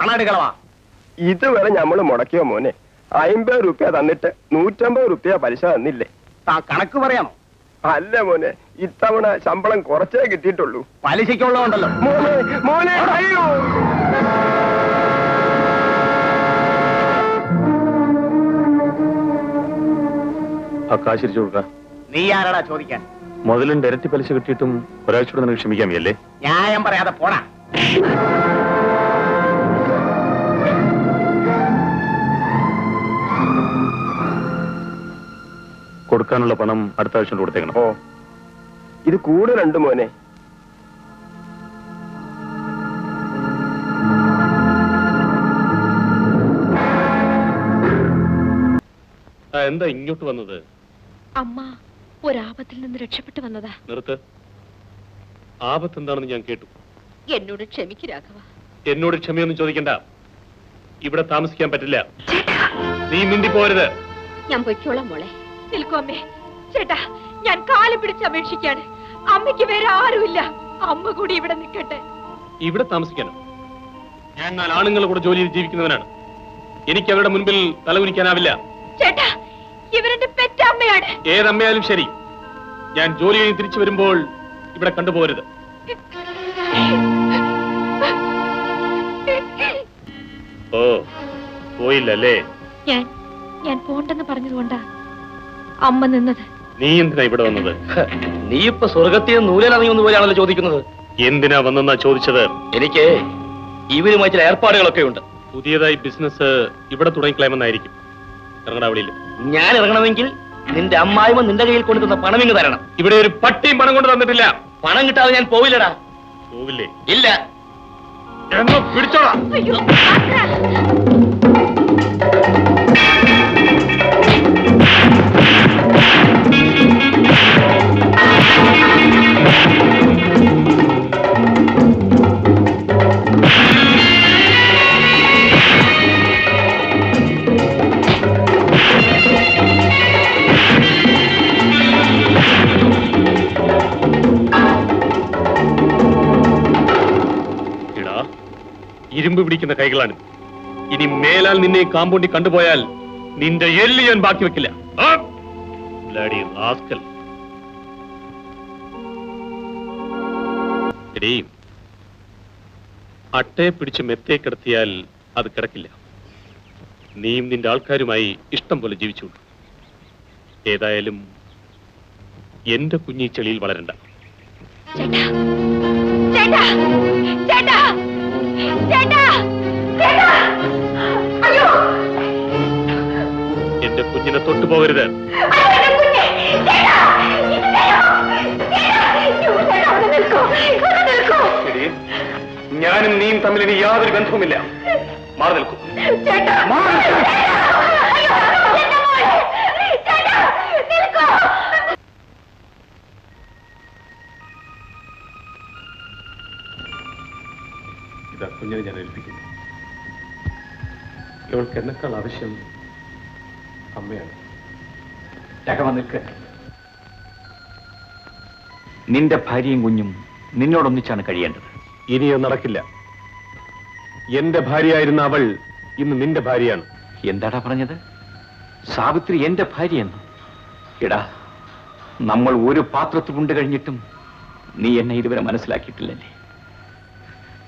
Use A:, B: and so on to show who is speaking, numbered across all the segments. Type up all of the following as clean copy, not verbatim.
A: പണാടുകളവാ.
B: ഇതുവരെ ഞമ്മള് മുടക്കിയോ മോനെ? 50 റുപ്യ തന്നിട്ട് 150 റുപ്യ പലിശ തന്നില്ലേ?
A: കണക്ക് പറയാമോ?
B: അല്ല മോനെ, ഇത്തവണ ശമ്പളം കുറച്ചേ കിട്ടിയിട്ടുള്ളൂ.
A: പലിശയ്ക്കുള്ളതുണ്ടല്ലോ
B: മോനെ. മോനെ അയ്യോ,
C: ആ കാശ് തിരിച്ചു കൊടുക്ക.
A: നീ ആരാടാ ചോദിക്കാൻ?
C: മുതലിന്റെ ഇരട്ടി പലിശ കിട്ടിയിട്ടും ഒരാഴ്ചയോടെ നിനക്ക് ക്ഷമിക്കാമല്ലേ?
A: ന്യായം പറയാതെ പോടാ.
C: കൊടുക്കാനുള്ള പണം അടുത്ത ആഴ്ച കൊടുത്തേക്കണം.
B: ഓ, ഇത് കൂടുതലുണ്ട് മോനെ.
C: എന്താ ഇങ്ങോട്ട് വന്നത്?
D: അമ്മ ഒരാപത്തിൽ നിന്ന് രക്ഷപ്പെട്ടു വന്നതാ.
C: നിർത്ത്. ആപത്ത് എന്താണെന്ന് ഞാൻ കേട്ടു.
D: എന്നോട് ക്ഷമിക്ക് രാഘവ.
C: എന്നോട് ക്ഷമയൊന്നും ചോദിക്കണ്ട. ഇവിടെ താമസിക്കാൻ പറ്റില്ല. നീ മിണ്ടി പോരുത്.
D: ഞാൻ പൊയ്ക്കോളാം മോളെ. നിൽക്കൂ അമ്മേ. ചേട്ടാ, ഞാൻ കാല് പിടിച്ച് അപേക്ഷിക്കാണ്. അമ്മയ്ക്ക് വേറെ ആരുമില്ല. അമ്മ കൂടി ഇവിടെ നിൽക്കട്ടെ.
C: ഇവിടെ താമസിക്കാനോ? ഞാൻ 4 ആണുങ്ങളുടെ കൂടെ ജോലി ചെയ്ത് ജീവിക്കുന്നവനാണ്. എനിക്ക് അവരുടെ മുൻപിൽ തലകുനിക്കാനാവില്ല.
D: ചേട്ടാ, ഇവരുടെ പെറ്റമ്മയാണ്.
C: ഏതമ്മയാലും ശരി, ഞാൻ ജോലി കഴിഞ്ഞ് തിരിച്ചു വരുമ്പോൾ ഇവിടെ കണ്ടുപോകരുത്. ഓ, പോയില്ലല്ലേ?
D: ഞാൻ പോണ്ടെന്ന് പറഞ്ഞതുകൊണ്ടാ അമ്മ നിന്നത്.
C: നീ എന്തിനാ ഇവിടെ വന്നത്?
A: നീ ഇപ്പൊ സ്വർഗത്തിൽ നൂലിറങ്ങിയൊന്നു പോലെയാണല്ലോ ചോദിക്കുന്നത്.
C: എന്തിനാ വന്നെന്നാ ചോദിച്ചത്?
A: എനിക്ക് ഇവരുമായി ചില ഏർപ്പാടുകളൊക്കെ ഉണ്ട്.
C: പുതിയതായി ബിസിനസ് ഇവിടെ തുടങ്ങിക്കളയുമെന്നായിരിക്കും. ഇറങ്ങടാ വെളിയിൽ.
A: ഞാൻ ഇറങ്ങണമെങ്കിൽ നിന്റെ അമ്മായിമ നിന്റെ കയ്യിൽ കൊണ്ടുതന്ന പണം ഇങ്ങ് തരണം.
C: ഇവിടെ ഒരു പട്ടിയും പണം കൊണ്ട് തന്നിട്ടില്ല.
A: പണം കിട്ടാതെ ഞാൻ പോവില്ലടാ.
C: പോവില്ലേ?
A: ഇല്ല.
C: എന്നോ പിടിച്ചോളാം.
D: അയ്യോ,
C: ഇരുമ്പ് പിടിക്കുന്ന കൈകളാണ്. ഇനി മേലാൽ നിന്നെ കാമ്പൗണ്ടി കണ്ടുപോയാൽ നിന്റെ എല്ല് ഞാൻ ബാക്കി വെക്കില്ല. അട്ടയെ പിടിച്ച് മെത്തേ കിടത്തിയാൽ അത് കിടക്കില്ല. നീയും നിന്റെ ആൾക്കാരുമായി ഇഷ്ടം പോലെ ജീവിച്ചു. ഏതായാലും എന്റെ കുഞ്ഞി ചെളിയിൽ വളരണ്ട. എന്റെ കുഞ്ഞിനെ തൊട്ടുപോകരുത്. ഞാനും നീയും തമ്മിൽ ഇനി യാതൊരു ബന്ധവുമില്ല. മാറി നിൽക്കൂ. ഇതാ കുഞ്ഞിനെ ഞാൻ ഏൽപ്പിക്കുന്നു. ഇവൾക്ക് എന്നെക്കാൾ ആവശ്യം അമ്മയാണ്.
E: നിന്റെ ഭാര്യയും കുഞ്ഞും നിന്നോടൊന്നിച്ചാണ് കഴിയേണ്ടത്.
C: ഇനിയത് നടക്കില്ല. എന്റെ ഭാര്യയായിരുന്ന അവൾ ഇന്ന് നിന്റെ ഭാര്യയാണ്.
E: എന്താടാ പറഞ്ഞത്? സാവിത്രി എന്റെ ഭാര്യയെന്ന്? എടാ, നമ്മൾ ഒരു പാത്രത്തിൽ കൊണ്ട് കഴിഞ്ഞിട്ടും നീ എന്നെ ഇതുവരെ മനസ്സിലാക്കിയിട്ടില്ലല്ലേ?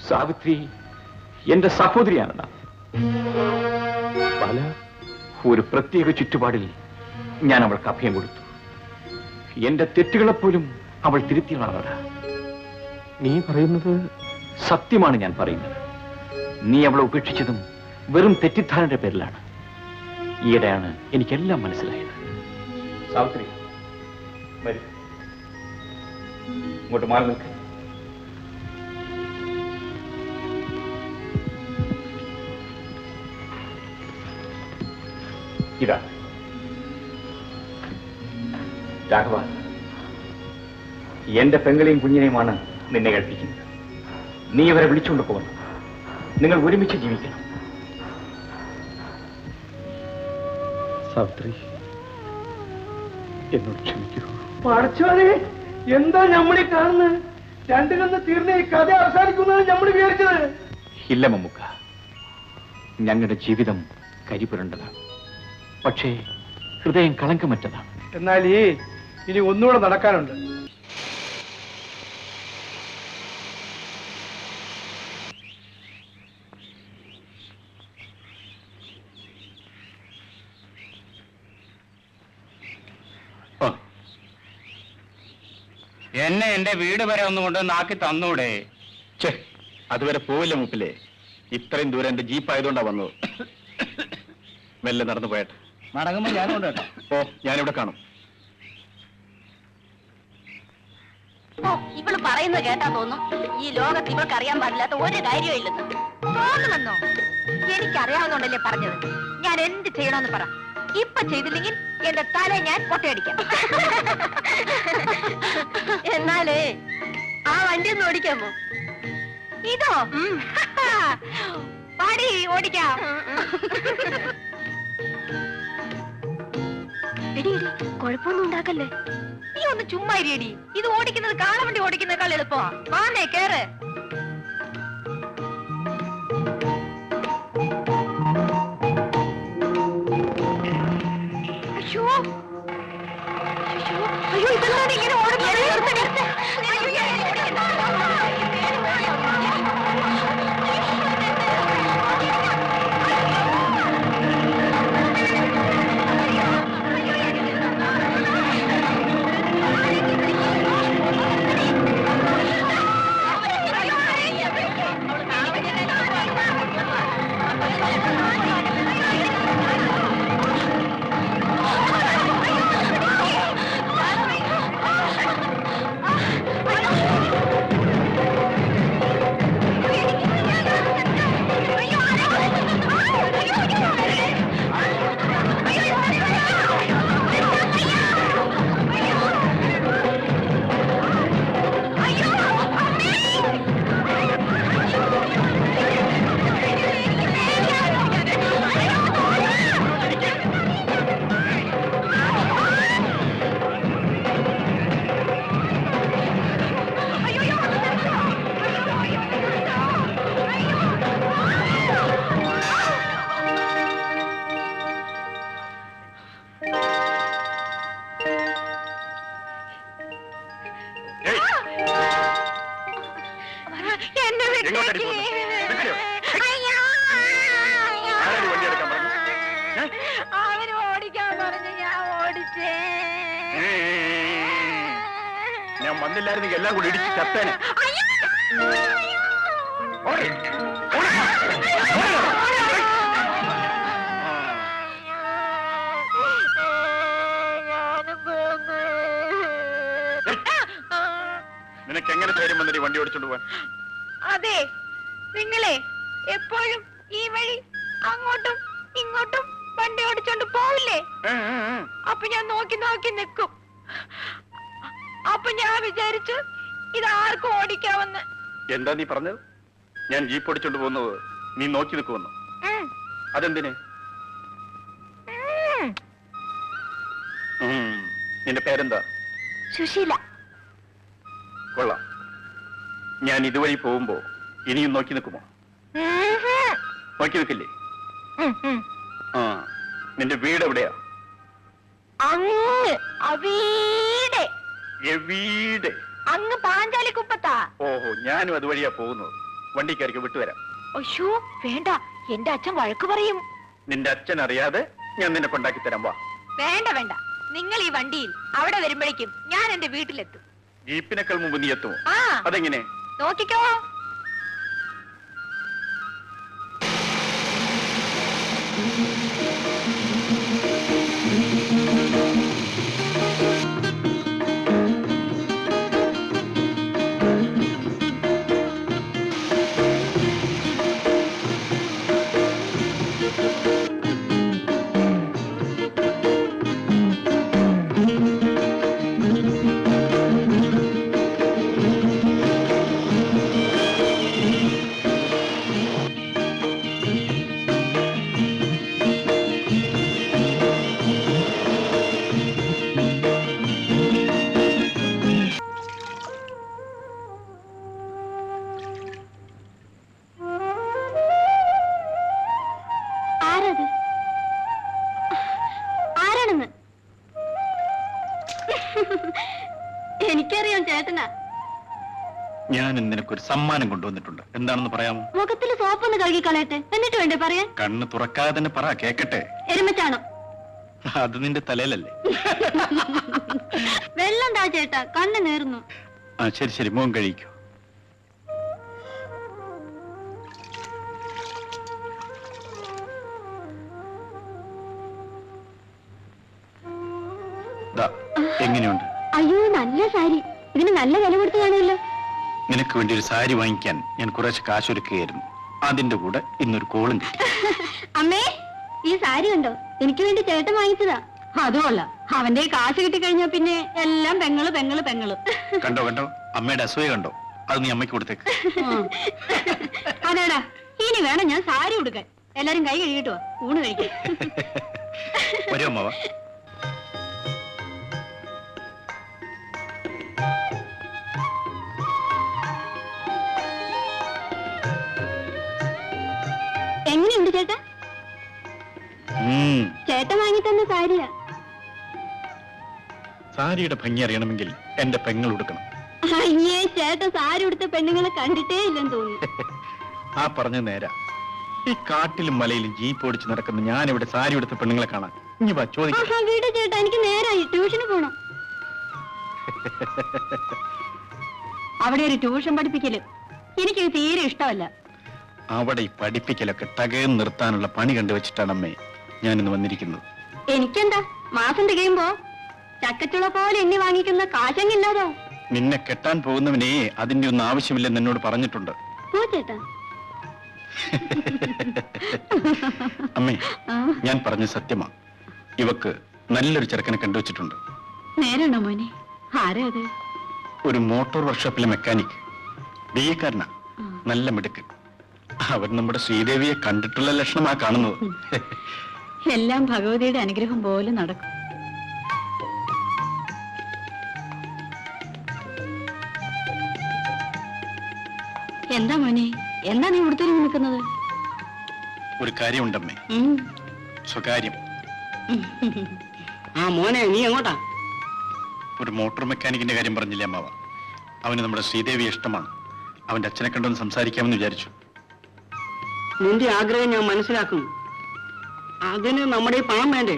E: സാവിത്രി എന്റെ സഹോദരിയാണെടാ. ഒരു പ്രത്യേക ചുറ്റുപാടിൽ ഞാൻ അവൾക്ക് അഭയം കൊടുത്തു. എന്റെ തെറ്റുകളെപ്പോലും അവൾ തിരുത്തിയതാണടാ.
C: നീ പറയുന്നത്
E: സത്യമാണ്. ഞാൻ പറയുന്നത് നീ അവളെ ഉപേക്ഷിച്ചതും വെറും തെറ്റിദ്ധാരണയുടെ പേരിലാണ്. ഈയിടെയാണ് എനിക്കെല്ലാം മനസ്സിലായത്.
C: സാവിത്രി, ഇങ്ങോട്ട് മാറി നിൽക്ക്.
E: ഇതാ രാഘവ, എന്റെ പെങ്ങളെയും കുഞ്ഞിനെയുമാണ് നിന്നെ കേൾപ്പിക്കുന്നത്. നീ ഇവരെ വിളിച്ചുകൊണ്ട് പോകണം. നിങ്ങൾ ഒരുമിച്ച് ജീവിക്കണം.
C: സാവിത്രി, എന്നോട് ക്ഷമിക്കൂ.
F: പഠിച്ചോനെ, എന്താ നമ്മളീ കാണുന്നത്? രണ്ടിലൊന്ന് തീർന്ന ഈ കഥ അവസാനിക്കുന്നത് നമ്മൾ വിചാരിച്ചത്.
E: ഇല്ല മമ്മുക്ക, ഞങ്ങളുടെ ജീവിതം കരിപുരണ്ടതാണ്, പക്ഷേ ഹൃദയം കളങ്കമറ്റതാണ്.
F: എന്നാൽ ഇനി ഒന്നുകൂടെ നടക്കാനുണ്ട്.
G: എന്നെ എന്റെ വീട് വരെ ഒന്ന് കൊണ്ട് നാക്കി തന്നൂടെ?
B: അതുവരെ പോവില്ല മൂപ്പിലെ. ഇത്രയും ദൂരം എന്റെ ജീപ്പ് ആയതുകൊണ്ടാ വന്നത്. മെല്ലെ നടന്നു പോയട്ടെ.
G: മടങ്ങുമ്പോ ഞാൻ കൊണ്ടുവരാം.
B: ഓ, ഞാനിവിടെ കാണും.
H: ഇവള് പറയുന്നത് കേട്ടാ തോന്നും ഈ ലോകത്ത് ഇവൾക്ക് അറിയാൻ പാടില്ലാത്ത ഒരു കാര്യവും ഇല്ലെന്ന്. തോന്നുമെന്നോ? എനിക്കറിയാവുന്നോണ്ടല്ലേ പറഞ്ഞത്. ഞാൻ എന്ത് ചെയ്യണമെന്ന് പറ. ഇപ്പൊ ചെയ്തില്ലെങ്കിൽ എന്റെ തല ഞാൻ പൊട്ടയടിക്കാം. എന്നാലേ ആ വണ്ടി ഒന്ന് ഓടിക്കാമോ? ഇതോ? പാടി ഓടിക്കാം. എടി കുഴപ്പമൊന്നും ഉണ്ടാക്കല്ലേ. നീ ഒന്ന് ചുമ്മാ ഇരിയടി. ഇത് ഓടിക്കുന്നത് കാളവണ്ടി ഓടിക്കുന്നേക്കാൾ എളുപ്പമാ. വാന്നേ കേറ്. അയ്യോ അയ്യോ, ഇതെന്താണ് ഇങ്ങനെ ഓടുന്നത്? അവന് ഓടിക്കാൻ പറഞ്ഞു, ഞാൻ ഓടിച്ചേ.
B: ഞാൻ വന്നില്ലായിരുന്നെങ്കിൽ എല്ലാം കൂടി ഇടിച്ച് ചത്തേനെ. നിനക്ക് എങ്ങനെ ധൈര്യം വന്നിട്ട് വണ്ടി ഓടിച്ചോണ്ട് പോവാൻ?
H: അതെ, നിങ്ങളെ എപ്പോഴും ഈ വഴി അങ്ങോട്ടും ഇങ്ങോട്ടും വണ്ടി ഓടിച്ചോണ്ട് പോവില്ലേ? അപ്പൊ ഞാൻ നോക്കി നോക്കി നിൽക്കും. അപ്പൊ ഞാൻ വിചാരിച്ചു ഇത് ആർക്കും ഓടിക്കാമെന്ന്.
B: എന്താ നീ പറഞ്ഞത്? ഞാൻ ജീപ്പ് ഓടിച്ചോണ്ട് പോകുന്നത് നീ നോക്കി നിൽക്കുമെന്നോ? അതെന്തിന്? നിന്റെ പേരെന്താ?
H: സുശീല.
B: കൊള്ളാം. ഞാൻ ഇതുവഴി പോകുമ്പോ ഇനിയും നോക്കി നിൽക്കുമോ? നോക്കി നിൽക്കില്ലേ? നിന്റെ വീട് എവിടെയാ?
H: അങ്ങ് അവീടെ.
B: എവീടെ?
H: അങ്ങ് പാഞ്ചാലിക്കുപ്പത്താ.
B: ഓഹോ, ഞാനും അതുവഴിയാ പോകുന്നത്. വണ്ടിക്കാർക്ക് വിട്ടുവരാം.
H: അയ്യോ വേണ്ട, എന്റെ അച്ഛൻ വഴക്ക് പറയും.
B: നിന്റെ അച്ഛൻ അറിയാതെ ഞാൻ നിന്നെ കൊണ്ടാക്കി തരാം. വാ.
H: വേണ്ട വേണ്ട, നിങ്ങൾ ഈ വണ്ടിയിൽ അവിടെ വരുമ്പോഴേക്കും ഞാൻ എന്റെ വീട്ടിലെത്തും.
B: ജീപ്പിനേക്കാൾ മുമ്പ് നീ എത്തുമോ?
H: ആ,
B: അതെങ്ങനെ?
H: നോക്കിക്കോ. ചേട്ടനാ.
B: ഞാൻ നിനക്കൊരു സമ്മാനം കൊണ്ടുവന്നിട്ടുണ്ട്. എന്താണെന്ന് പറയാമോ?
H: മുഖത്തില് സോപ്പൊന്ന് കഴുകി കളയട്ടെ, എന്നിട്ട് വേണ്ടേ പറയാൻ?
B: കണ്ണ് തുറക്കാതെ തന്നെ പറ, കേക്കട്ടെ.
H: എരുമച്ചാണോ?
B: അത് നിന്റെ തലയിലല്ലേ?
H: വെള്ളം താ ചേട്ടാ, കണ്ണ് നേർന്നു.
B: ആ ശരി ശരി, മോൻ കഴിക്കൂ. എങ്ങനെയുണ്ട്?
H: അയ്യോ, നല്ല സാരി. ഇതിന് നല്ല വില കൊടുത്തു കാണുമല്ലോ.
B: നിനക്ക് വേണ്ടി ഒരു സാരി വാങ്ങിക്കാൻ ഞാൻ കുറച്ച് കാശൊരുക്കുകയായിരുന്നു. അതിന്റെ കൂടെ ഇന്നൊരു കോളും കിട്ടി.
H: അമ്മേ, ഈ സാരി കണ്ടോ? എനിക്ക് വേണ്ടി ചേട്ടൻ വാങ്ങിച്ചതാ. അതുമല്ല, അവന്റെ കാശ് കിട്ടിക്കഴിഞ്ഞാ പിന്നെ എല്ലാം പെങ്ങള് പെങ്ങള് പെങ്ങള്.
B: കണ്ടോ കണ്ടോ, അമ്മയുടെ അസൂയ കണ്ടോ? അത് നീ അമ്മയ്ക്ക് കൊടുത്തേക്ക്.
H: അതേടാ, ഇനി വേണം ഞാൻ സാരി ഉടുക്കാൻ. എല്ലാരും കൈ കഴുകിട്ടോ ഊണ് കഴിക്കാൻ.
B: വരൂ അമ്മ.
H: എങ്ങനെയുണ്ട് ചേട്ടാ? ചേട്ടൻ വാങ്ങി തന്ന സാരിയാ.
B: സാരിയുടെ ഭംഗി അറിയണമെങ്കിൽ എന്റെ പെങ്ങൾ ഉടുക്കണം.
H: അയ്യേ, ചേട്ടൻ സാരി ഉടുത്ത പെണ്ണുങ്ങളെ കണ്ടിട്ടേ ഇല്ലെന്ന് തോന്നുന്നു.
B: ആ പറഞ്ഞ നേരാ. ഈ കാട്ടിലും മലയിലും ജീപ്പ് ഓടിച്ച് നടക്കുന്ന ഞാൻ ഇവിടെ സാരി ഉടുത്ത പെണ്ണുങ്ങളെ കാണാൻ. ഇനി വാ, ചോദിക്കാം.
H: വീട് ചേട്ടാ, എനിക്ക് നേരായി ട്യൂഷന് പോണം. അവിടെ ഒരു ട്യൂഷൻ പഠിപ്പിക്കല് എനിക്ക് തീരെ ഇഷ്ടമല്ല.
B: അവിടെ ഈ പഠിപ്പിക്കലൊക്കെ തകയം നിർത്താനുള്ള പണി കണ്ടുവച്ചിട്ടാണ് അമ്മേ ഞാനിന്ന് വന്നിരിക്കുന്നത്.
H: എനിക്കെന്താ, മാസം തികയുമ്പോ ചക്കച്ചുള പോലെ എണ്ണി വാങ്ങിക്കുന്ന കാശങ്ങില്ലാതോ?
B: നിന്നെ കെട്ടാൻ പോകുന്നവനെ അതിന്റെ ഒന്നും ആവശ്യമില്ലെന്ന് എന്നോട് പറഞ്ഞിട്ടുണ്ട്.
H: ചേട്ടാ.
B: അമ്മേ, ഞാൻ പറഞ്ഞ സത്യമാ. ഇവക്ക് നല്ലൊരു ചെറുക്കനെ കണ്ടുവച്ചിട്ടുണ്ട്.
H: നേരാണോ മോനെ? ആരാ അത്?
B: ഒരു മോട്ടോർ വർക്ക്ഷോപ്പിലെ മെക്കാനിക്, ബിഎക്കാരനാ, നല്ല മിടുക്ക്. അവൻ നമ്മുടെ ശ്രീദേവിയെ കണ്ടിട്ടുള്ള ലക്ഷണമാ കാണുന്നത്.
H: എല്ലാം ഭഗവതിയുടെ അനുഗ്രഹം പോലെ നടക്കും. എന്താ മോനെ, എന്താ നീ ഇവിടുത്തെ നിൽക്കുന്നത്?
B: ഒരു കാര്യമുണ്ടമ്മേ, സ്വകാര്യം.
F: ആ മോനെ, നീ എങ്ങോട്ടാ?
B: ഒരു മോട്ടോർ മെക്കാനിക്കിന്റെ കാര്യം പറഞ്ഞില്ലേ അമ്മാവ? അവന് നമ്മുടെ ശ്രീദേവി ഇഷ്ടമാണ്. അവന്റെ അച്ഛനെ കണ്ടൊന്ന് സംസാരിക്കാമെന്ന് വിചാരിച്ചു.
F: നിന്റെ ആഗ്രഹം ഞാൻ മനസ്സിലാക്കും. അതിന് നമ്മുടെ ഈ പണം വേണ്ടേ?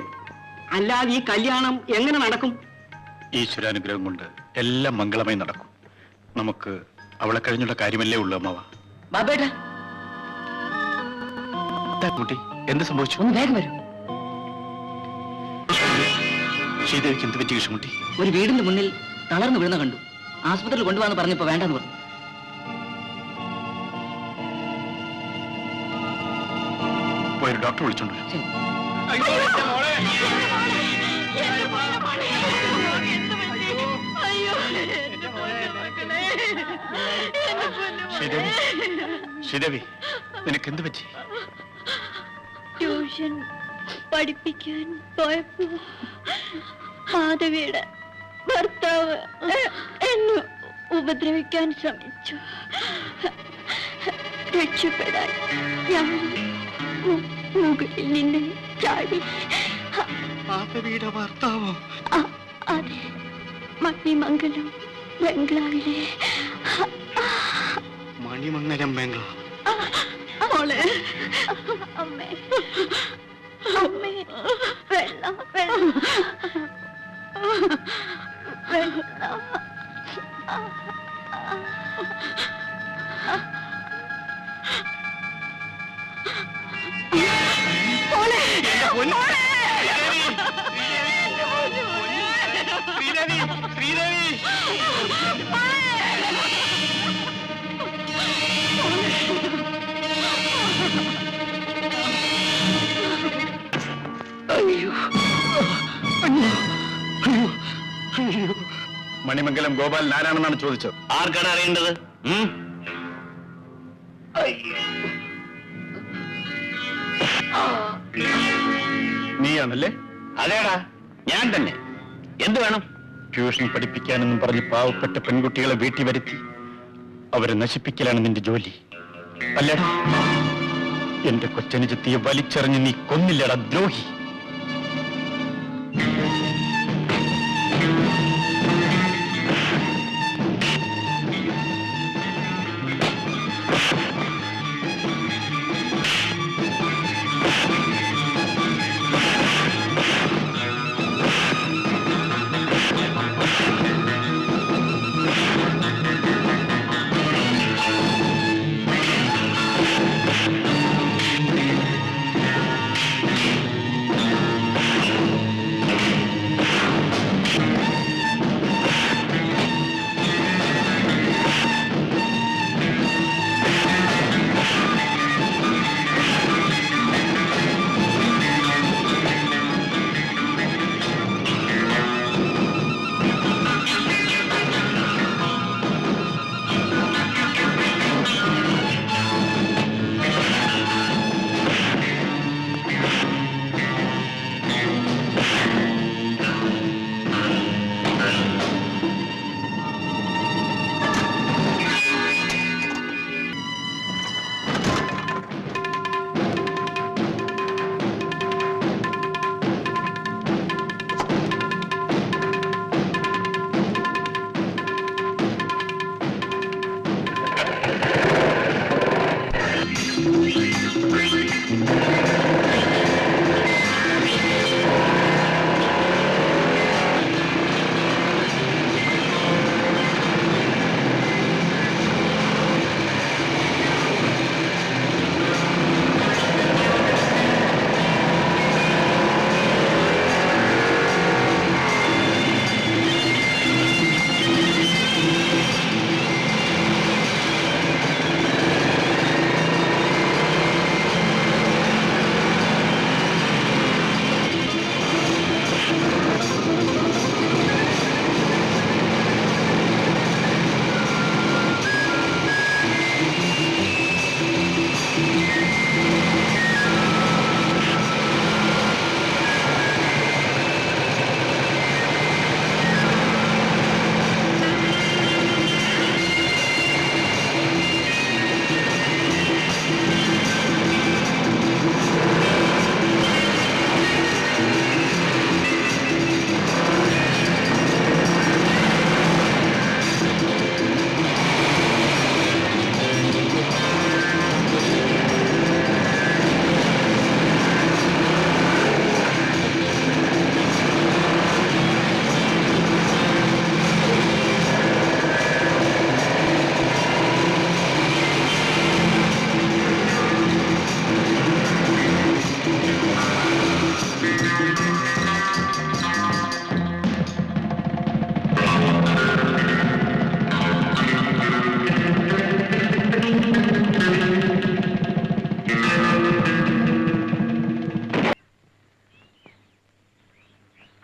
F: അല്ലാതെ ഈ കല്യാണം എങ്ങനെ നടക്കും?
B: ഈശ്വരാനുഗ്രഹം കൊണ്ട് എല്ലാം മംഗളമായി നടക്കും. നമുക്ക് അവളെ കഴിഞ്ഞുള്ള കാര്യമല്ലേ ഉള്ളൂ അമ്മാവ. കുട്ടി, എന്ത് സംഭവിച്ചു?
F: ഒന്ന് വേഗം വരും.
B: ശ്രീദേവിക്ക് എന്ത് പറ്റി കൃഷ്ണൻകുട്ടി?
F: ഒരു വീടിന്റെ മുന്നിൽ തളർന്നു വീഴുന്ന കണ്ടു. ആസ്പത്രിയിൽ കൊണ്ടുപോകാന്ന് പറഞ്ഞപ്പോ വേണ്ടെന്ന് പറഞ്ഞു.
B: പോയൊരു ഡോക്ടറെ വിളിച്ചോണ്ട് വരൂ. ശ്രീദേവി, ശ്രീദേവി, നിനക്ക് എന്ത് പറ്റി?
H: ട്യൂഷൻ പഠിപ്പിക്കാൻ പോയപ്പോ മാധവിയുടെ ഭർത്താവ് എന്നെ ഉപദ്രവിക്കാൻ ശ്രമിച്ചു. രക്ഷപ്പെടാൻ ഞാൻ മുകളിൽ നിന്ന് ചാടി.
B: മാധവിയുടെ ഭർത്താവോ?
H: അതെ, മണിമംഗലം ബംഗ്ലാവിലെ.
B: മണിമംഗലം ബംഗ്ലാവ്?
H: മോളെ, അമ്മേ, അമ്മേ, വെള്ളം വെള്ളം വെള്ളം.
B: മണിമംഗലം ഗോപാൽ ആരാണെന്നാണ് ചോദിച്ചത്.
A: ആർക്കാണ് അറിയേണ്ടത്?
B: നീയാണല്ലേ?
A: അതേടാ, ഞാൻ തന്നെ. എന്ത് വേണം?
B: ട്യൂഷൻ പഠിപ്പിക്കാനെന്നും പറഞ്ഞ് പാവപ്പെട്ട പെൺകുട്ടികളെ വീട്ടിൽ വരുത്തി അവരെ നശിപ്പിക്കലാണ് നിന്റെ ജോലി അല്ലേടാ? എന്റെ കൊച്ചനുജത്തിയെ വലിച്ചെറിഞ്ഞ് നീ കൊന്നില്ലടാ ദ്രോഹി.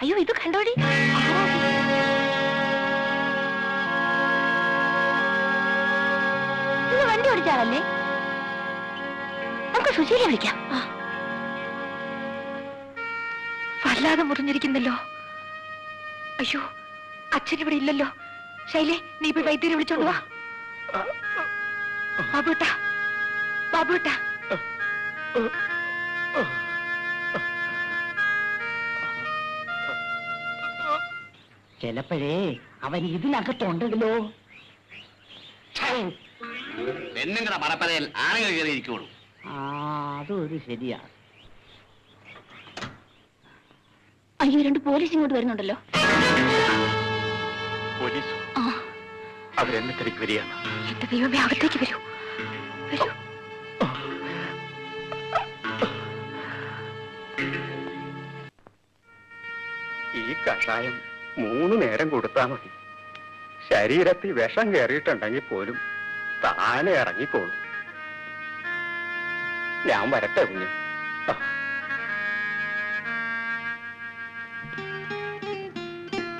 H: അയ്യോ ഇത് കണ്ടോടി, ഇത് വണ്ടി ഓടിച്ചാലല്ലേ? നമുക്ക് സുശീല വിളിക്കാം. വല്ലാതെ മുറിഞ്ഞിരിക്കുന്നല്ലോ. അയ്യോ അച്ഛൻ ഇവിടെ ഇല്ലല്ലോ. ശൈലേ, നീ പോയി വൈദ്യരെ വിളിച്ചോണ്ട് വാ. ബാബുട്ടാ, ബാബുട്ടാ.
F: ചിലപ്പോഴേ അവൻ ഇതിനകത്തുണ്ടല്ലോ.
G: പെണ്ണുങ്ങളുടെ മറപ്പരയിൽ ആണുങ്ങൾ കയറിയിരിക്കുള്ളൂ.
F: അതൊരു ശരിയാ.
H: അയ്യോ, 2 പോലീസ് ഇങ്ങോട്ട് വരുന്നുണ്ടല്ലോ.
B: പോലീസ് അവരെന്നെ തിരക്ക് വരികയാണ്.
H: എന്റെ ദൈവമേ, അകത്തേക്ക് വരൂ, വരൂ.
B: ഈ കഷായം 3 നേരം കൊടുത്താൽ മതി. ശരീരത്തിൽ വിഷം കയറിയിട്ടുണ്ടെങ്കിൽ പോലും താനെ ഇറങ്ങിക്കോളും. ഞാൻ വരട്ടെ കുഞ്ഞ്.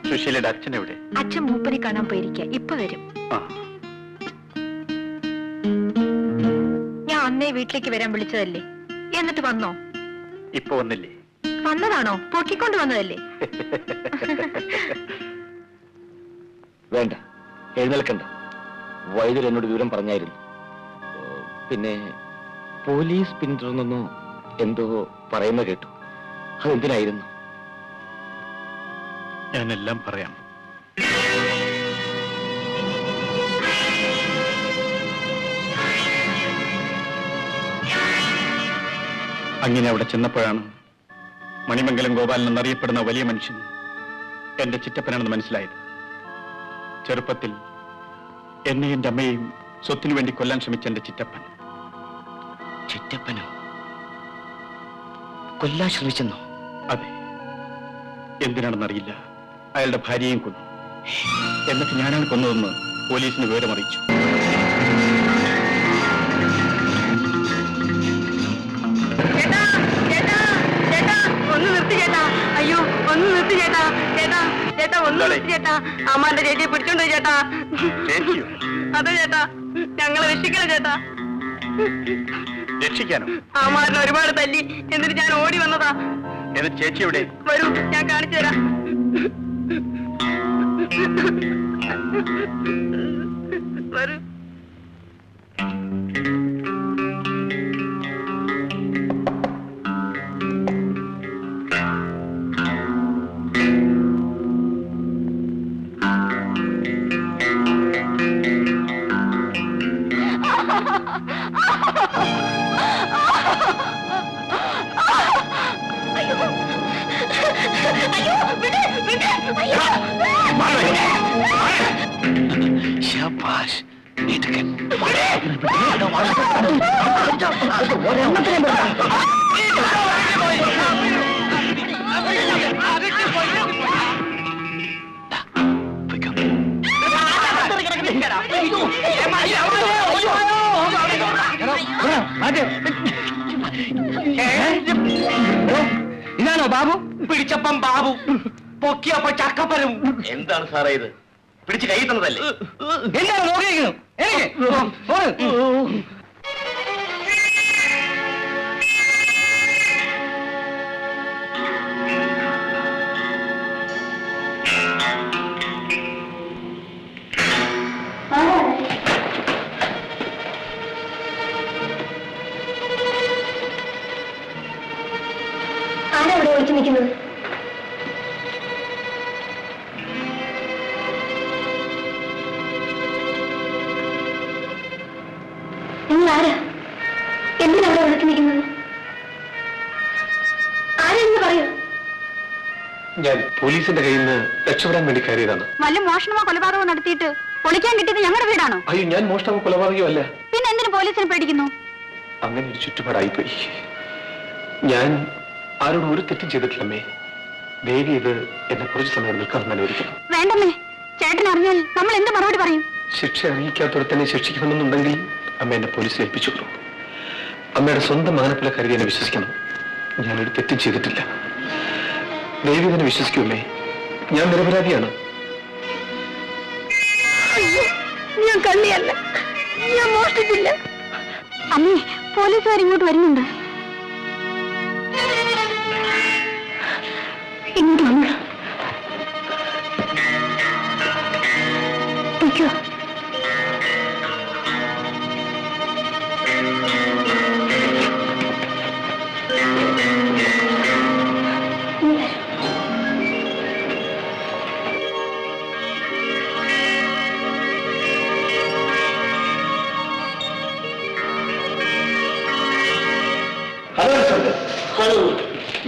B: സുശീലയുടെ അച്ഛൻ എവിടെ?
H: അച്ഛൻ മൂപ്പനെ കാണാൻ പോയിരിക്കുക, ഇപ്പൊ വരും. ഞാൻ അന്നേ വീട്ടിലേക്ക് വരാൻ വിളിച്ചതല്ലേ, എന്നിട്ട് വന്നോ?
B: ഇപ്പൊ വന്നില്ലേ?
H: വന്നതാണോ? പൊക്കിക്കൊണ്ട് വന്നതല്ലേ?
A: വേണ്ട, എഴുന്നേൽക്കണ്ട. വൈദ്യർ എന്നോട് വിവരം പറഞ്ഞായിരുന്നു. പിന്നെ പോലീസ് പിന്തുടർന്നെന്നോ എന്തോ പറയുന്ന കേട്ടു. അതെന്തിനായിരുന്നു?
B: ഞാനെല്ലാം പറയാം. അങ്ങനെ അവിടെ ചെന്നപ്പോഴാണ് മണിമംഗലം ഗോപാലൻ എന്നറിയപ്പെടുന്ന വലിയ മനുഷ്യൻ എന്റെ ചിറ്റപ്പനാണെന്ന് മനസ്സിലായത്. ചെറുപ്പത്തിൽ എന്നെയും എന്റെ അമ്മയെയും സ്വത്തിനു വേണ്ടി കൊല്ലാൻ ശ്രമിച്ച എന്റെ ചിറ്റപ്പൻ.
A: ചിറ്റപ്പനോ? കൊല്ലാൻ ശ്രമിച്ചെന്നോ?
B: അതെ. എന്തിനാണെന്നറിയില്ല, അയാളുടെ ഭാര്യയെയും കൊന്നു. എന്നിട്ട് ഞാനാണ് കൊന്നതെന്ന് പോലീസിന് വിവരമറിയിച്ചു.
F: ഒന്ന് നിർത്തി ചേട്ടാ. അയ്യോ, ഒന്ന് നിർത്തി ചേട്ടാ. ചേട്ടാ, ചേട്ടാ, ഒന്ന് നിർത്തി ചേട്ടാ. അമ്മാന്റെ ചേച്ചിയെ പിടിച്ചോണ്ട് പോയി ചേട്ടാ. അതെ ചേട്ടാ, ഞങ്ങളെ രക്ഷിക്കണം ചേട്ടാ.
B: രക്ഷിക്കാനോ?
F: അമ്മാരനെ ഒരുപാട് തല്ലി, എന്നിട്ട് ഞാൻ ഓടി വന്നതാ.
B: എന്നിട്ട് ചേച്ചി എവിടെ?
F: വരൂ, ഞാൻ കാണിച്ചു തരാം. വരൂ.
A: ശാബാഷ്, നീട്ടക്കൻ.
F: ഇതാണോ ബാബു? പിടിച്ചപ്പം ബാബു, പൊക്കിയപ്പോ ചക്കപ്പനും.
A: എന്താണ് സാറേ ഇത്? പിടിച്ച് കൈ തന്നതല്ലേ?
F: എന്താണ് നോക്കിയിരിക്കുന്നു?
H: ആരാ ഇവിടെ വിളിച്ചു നിൽക്കുന്നത്? നിങ്ങൾ ആരാ? എന്തിനവിടെ വിളിച്ചു നിൽക്കുന്നത്? ആരെന്ന് പറയൂ.
B: ഞാൻ പോലീസിന്റെ കയ്യിൽ നിന്ന് രക്ഷപ്പെടാൻ വേണ്ടി കയറിയതാണ്.
H: വല്ല മോഷണമോ കൊലപാതകമോ നടത്തിയിട്ട് പൊളിക്കാൻ കിട്ടിയത് ഞങ്ങളുടെ വീടാണോ?
B: അയ്യോ, ഞാൻ മോഷ്ടമോ കൊലപാതകമോ അല്ല.
H: പിന്നെ എന്തിനു പോലീസിനെ പേടിക്കുന്നു?
B: അങ്ങനെ ഒരു ചുറ്റുപാടായിപ്പോയി. ഞാൻ ആരോടും ഒരു തെറ്റും ചെയ്തിട്ടില്ലമ്മേ. ദേവി ഇത് എന്നെ കുറച്ച് സമയം നിൽക്കാൻ അനുവദിക്കണം.
H: വേണ്ടമ്മേ, ചേട്ടൻ അറിഞ്ഞാൽ നമ്മൾ എന്ത് മറുപടി പറയും?
B: ശിക്ഷ അറിയിക്കാത്തവർ തന്നെ ശിക്ഷിക്കണമെന്നുണ്ടെങ്കിൽ അമ്മ എന്നെ പോലീസിൽ ഏൽപ്പിച്ചോളൂ. അമ്മയുടെ സ്വന്തം മാനപ്പിലെ കരുതി എന്നെ വിശ്വസിക്കണം. ഞാനൊരു തെറ്റും ചെയ്തിട്ടില്ല. ദേവി തന്നെ വിശ്വസിക്കുമേ, ഞാൻ നിരപരാധിയാണ്.
H: ഞാൻ കള്ളിയല്ല, ഞാൻ മോഷ്ടിച്ചില്ല. അമ്മേ, പോലീസുകാർ ഇങ്ങോട്ട് വരുന്നുണ്ട്. ഇങ്ങോട്ട് വന്നു.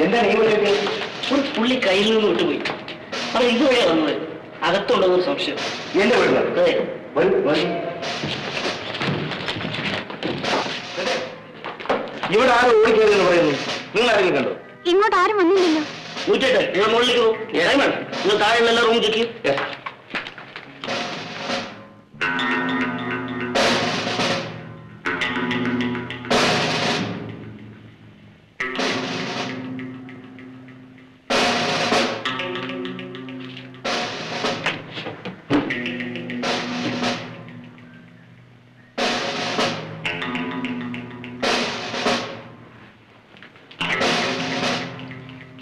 A: എന്താണ് ഈ വഴിയൊക്കെ? ഒരു പുള്ളി കയ്യിൽ നിന്ന് വിട്ടുപോയി. അത് ഇതുവഴിയാ വന്നത്. അകത്തുണ്ടോ ഒരു സംശയം. എന്റെ വീട്ടിലാണ്. അതെ, ഇവിടെ ആരും ഓടിക്കയറിയെന്ന് പറയുന്നു. നിങ്ങൾ ആരെങ്കിലും കണ്ടോ?
H: ഇങ്ങോട്ട് ആരും വന്നില്ലല്ലോ.
A: ഊറ്റട്ടെ, നിങ്ങൾ മുകളിലേക്ക് പോകും. ഏതാ വേണം, നിങ്ങൾ താഴെയുള്ള എല്ലാ റൂം ചെക്ക്.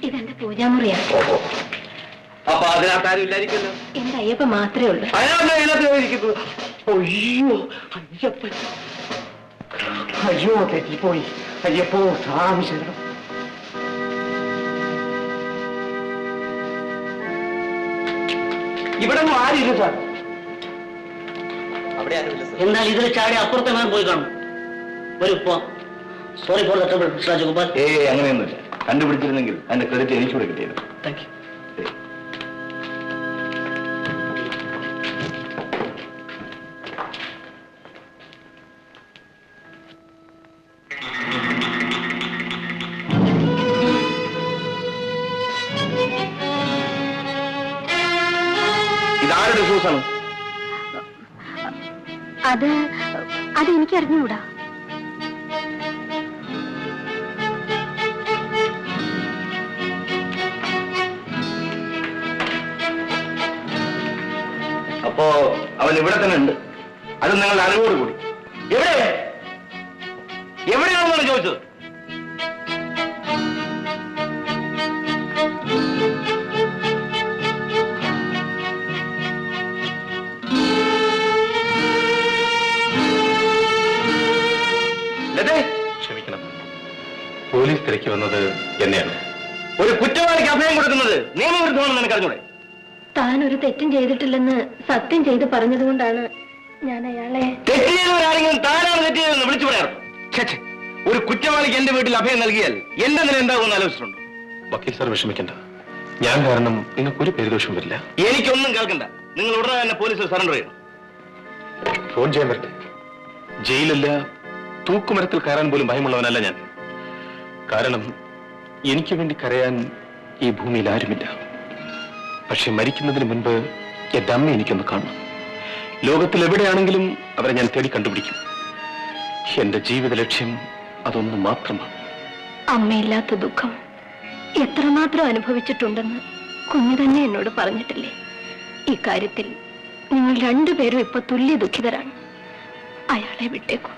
H: ഇതെന്റെ പൂജാമുറിയാണ്.
A: അപ്പൊ അതിനകത്ത് ആരും ഇല്ലായിരിക്കുമല്ലോ.
H: എന്റെ അയ്യപ്പ മാത്രമേ ഉള്ളൂ.
A: അയ്യോ, അയ്യപ്പൻ. അയ്യോ, തെറ്റിപ്പോയി. അയ്യപ്പോ, സ്വാമി ശരണം. ഇവിടെ ഒന്നും ആരില്ല സാർ. എന്നാൽ ഇതിൽ ചാടി അപ്പുറത്തെങ്ങാനും പോയി കാണും. ഒരു sorry for the trouble, mister Rajagopal.
E: അങ്ങനെയൊന്നുമില്ല. കണ്ടുപിടിച്ചിരുന്നെങ്കിൽ അതിന്റെ ക്രെഡിറ്റ് എനിക്കൂടെ കിട്ടിയിരുന്നു.
A: Thank you. ഇതാരുടെ ഷൂസാണ്?
H: അത് എനിക്ക് അറിഞ്ഞുകൂടാ.
E: അപ്പോ അവൻ ഇവിടെ തന്നെ ഉണ്ട്. അത് നിങ്ങളുടെ അറിവോട് കൂടി. എവിടെയാണെന്നാണ് ചോദിച്ചത്?
B: ക്ഷമിക്കണം, പോലീസ് തിരക്കി വന്നത് എന്നെയാണ്.
E: ഒരു കുറ്റവാളിക്ക് അഭയം കൊടുക്കുന്നത് നിയമവിരുദ്ധമാണെന്ന് എനിക്ക് അറിഞ്ഞൂടെ?
H: താൻ ഒരു തെറ്റും ചെയ്തിട്ടില്ലെന്ന് സത്യം ചെയ്ത് പറഞ്ഞതുകൊണ്ടാണ് ഞാൻ അയാളെ.
E: തെറ്റ് ചെയ്തവരാരെങ്കിലും താനാണ് തെറ്റ് ചെയ്തതെന്ന് വിളിച്ചു പറയാറ്. ഒരു കുറ്റവാളിക്ക് എന്റെ വീട്ടിൽ അഭയം നൽകിയാൽ എന്റെ നില എന്താകുമെന്ന് ആലോചിച്ചിട്ടുണ്ടോ?
B: വക്കീൽ സാർ വിഷമിക്കണ്ട, ഞാൻ കാരണം നിങ്ങൾക്കൊരു പേരുദോഷം വരില്ല.
E: എനിക്കൊന്നും കേൾക്കണ്ട. നിങ്ങൾ ഉടനെ തന്നെ പോലീസിൽ സറണ്ടർ ചെയ്യണം.
B: ഫോൺ ചെയ്യാൻ പറ്റേ. ജയിലല്ല, തൂക്കുമരത്തിൽ കയറാൻ പോലും ഭയമുള്ളവനല്ല ഞാൻ. കാരണം എനിക്ക് വേണ്ടി കരയാൻ ഈ ഭൂമിയിൽ ആരുമില്ല. പക്ഷെ മരിക്കുന്നതിന് മുൻപ് എന്റെ അമ്മ എനിക്കൊന്ന് കാണണം. ലോകത്തിൽ എവിടെയാണെങ്കിലും അവരെ ഞാൻ തേടി കണ്ടുപിടിക്കും. എന്റെ ജീവിത ലക്ഷ്യം അതൊന്നു മാത്രമാണ്.
H: അമ്മയില്ലാത്ത ദുഃഖം എത്രമാത്രം അനുഭവിച്ചിട്ടുണ്ടെന്ന് കുഞ്ഞു തന്നെ എന്നോട് പറഞ്ഞിട്ടില്ലേ? ഈ കാര്യത്തിൽ നിങ്ങൾ രണ്ടുപേരും ഇപ്പൊ തുല്യ ദുഃഖിതരാണ്. അയാളെ വിട്ടേക്കൂ,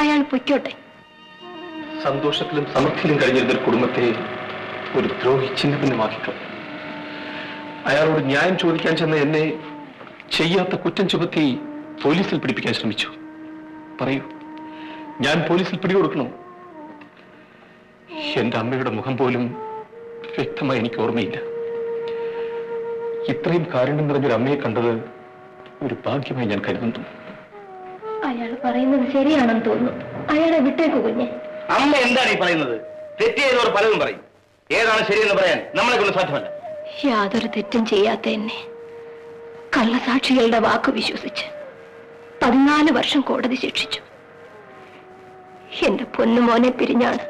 H: അയാൾ പൊയ്ക്കോട്ടെ.
B: സന്തോഷത്തിലും സമൃദ്ധിയിലും കഴിഞ്ഞിരുന്ന ഒരു കുടുംബത്തെ ഒരു ദ്രോഹി ചിഹ്നഭിന്നമാക്കിക്കള. അയാളോട് ന്യായം ചോദിക്കാൻ ചെന്ന എന്നെ ചെയ്യാത്ത കുറ്റം ചുമത്തി പോലീസിൽ പിടിപ്പിക്കാൻ ശ്രമിച്ചു. പറയൂ, ഞാൻ പോലീസിൽ പിടികൊടുക്കണോ? എന്റെ അമ്മയുടെ മുഖം പോലും വ്യക്തമായി എനിക്ക് ഓർമ്മയില്ല. ഇത്രയും കാരുണ്യം നിറഞ്ഞൊരു അമ്മയെ കണ്ടത് ഒരു ഭാഗ്യമായി ഞാൻ കരുതുന്നു.
H: അയാൾ പറയുന്നത് ശരിയാണെന്ന് തോന്നുന്നു. അയാളെ വിട്ടേക്കു കുഞ്ഞെ.
E: അമ്മ എന്താണ് ഈ പറയുന്നത്? തെറ്റ് ചെയ്തവർ പലതും പറയും. ഏതാണ് ശരിയെന്ന് പറയാൻ നമ്മളെ കൊണ്ട് സാധ്യമല്ല.
H: യാതൊരു തെറ്റും ചെയ്യാത്ത എന്നെ കള്ളസാക്ഷികളുടെ വാക്ക് വിശ്വസിച്ച് 14 വർഷം കോടതി ശിക്ഷിച്ചു. എന്റെ പൊന്നുമോനെ പിരിഞ്ഞാണ്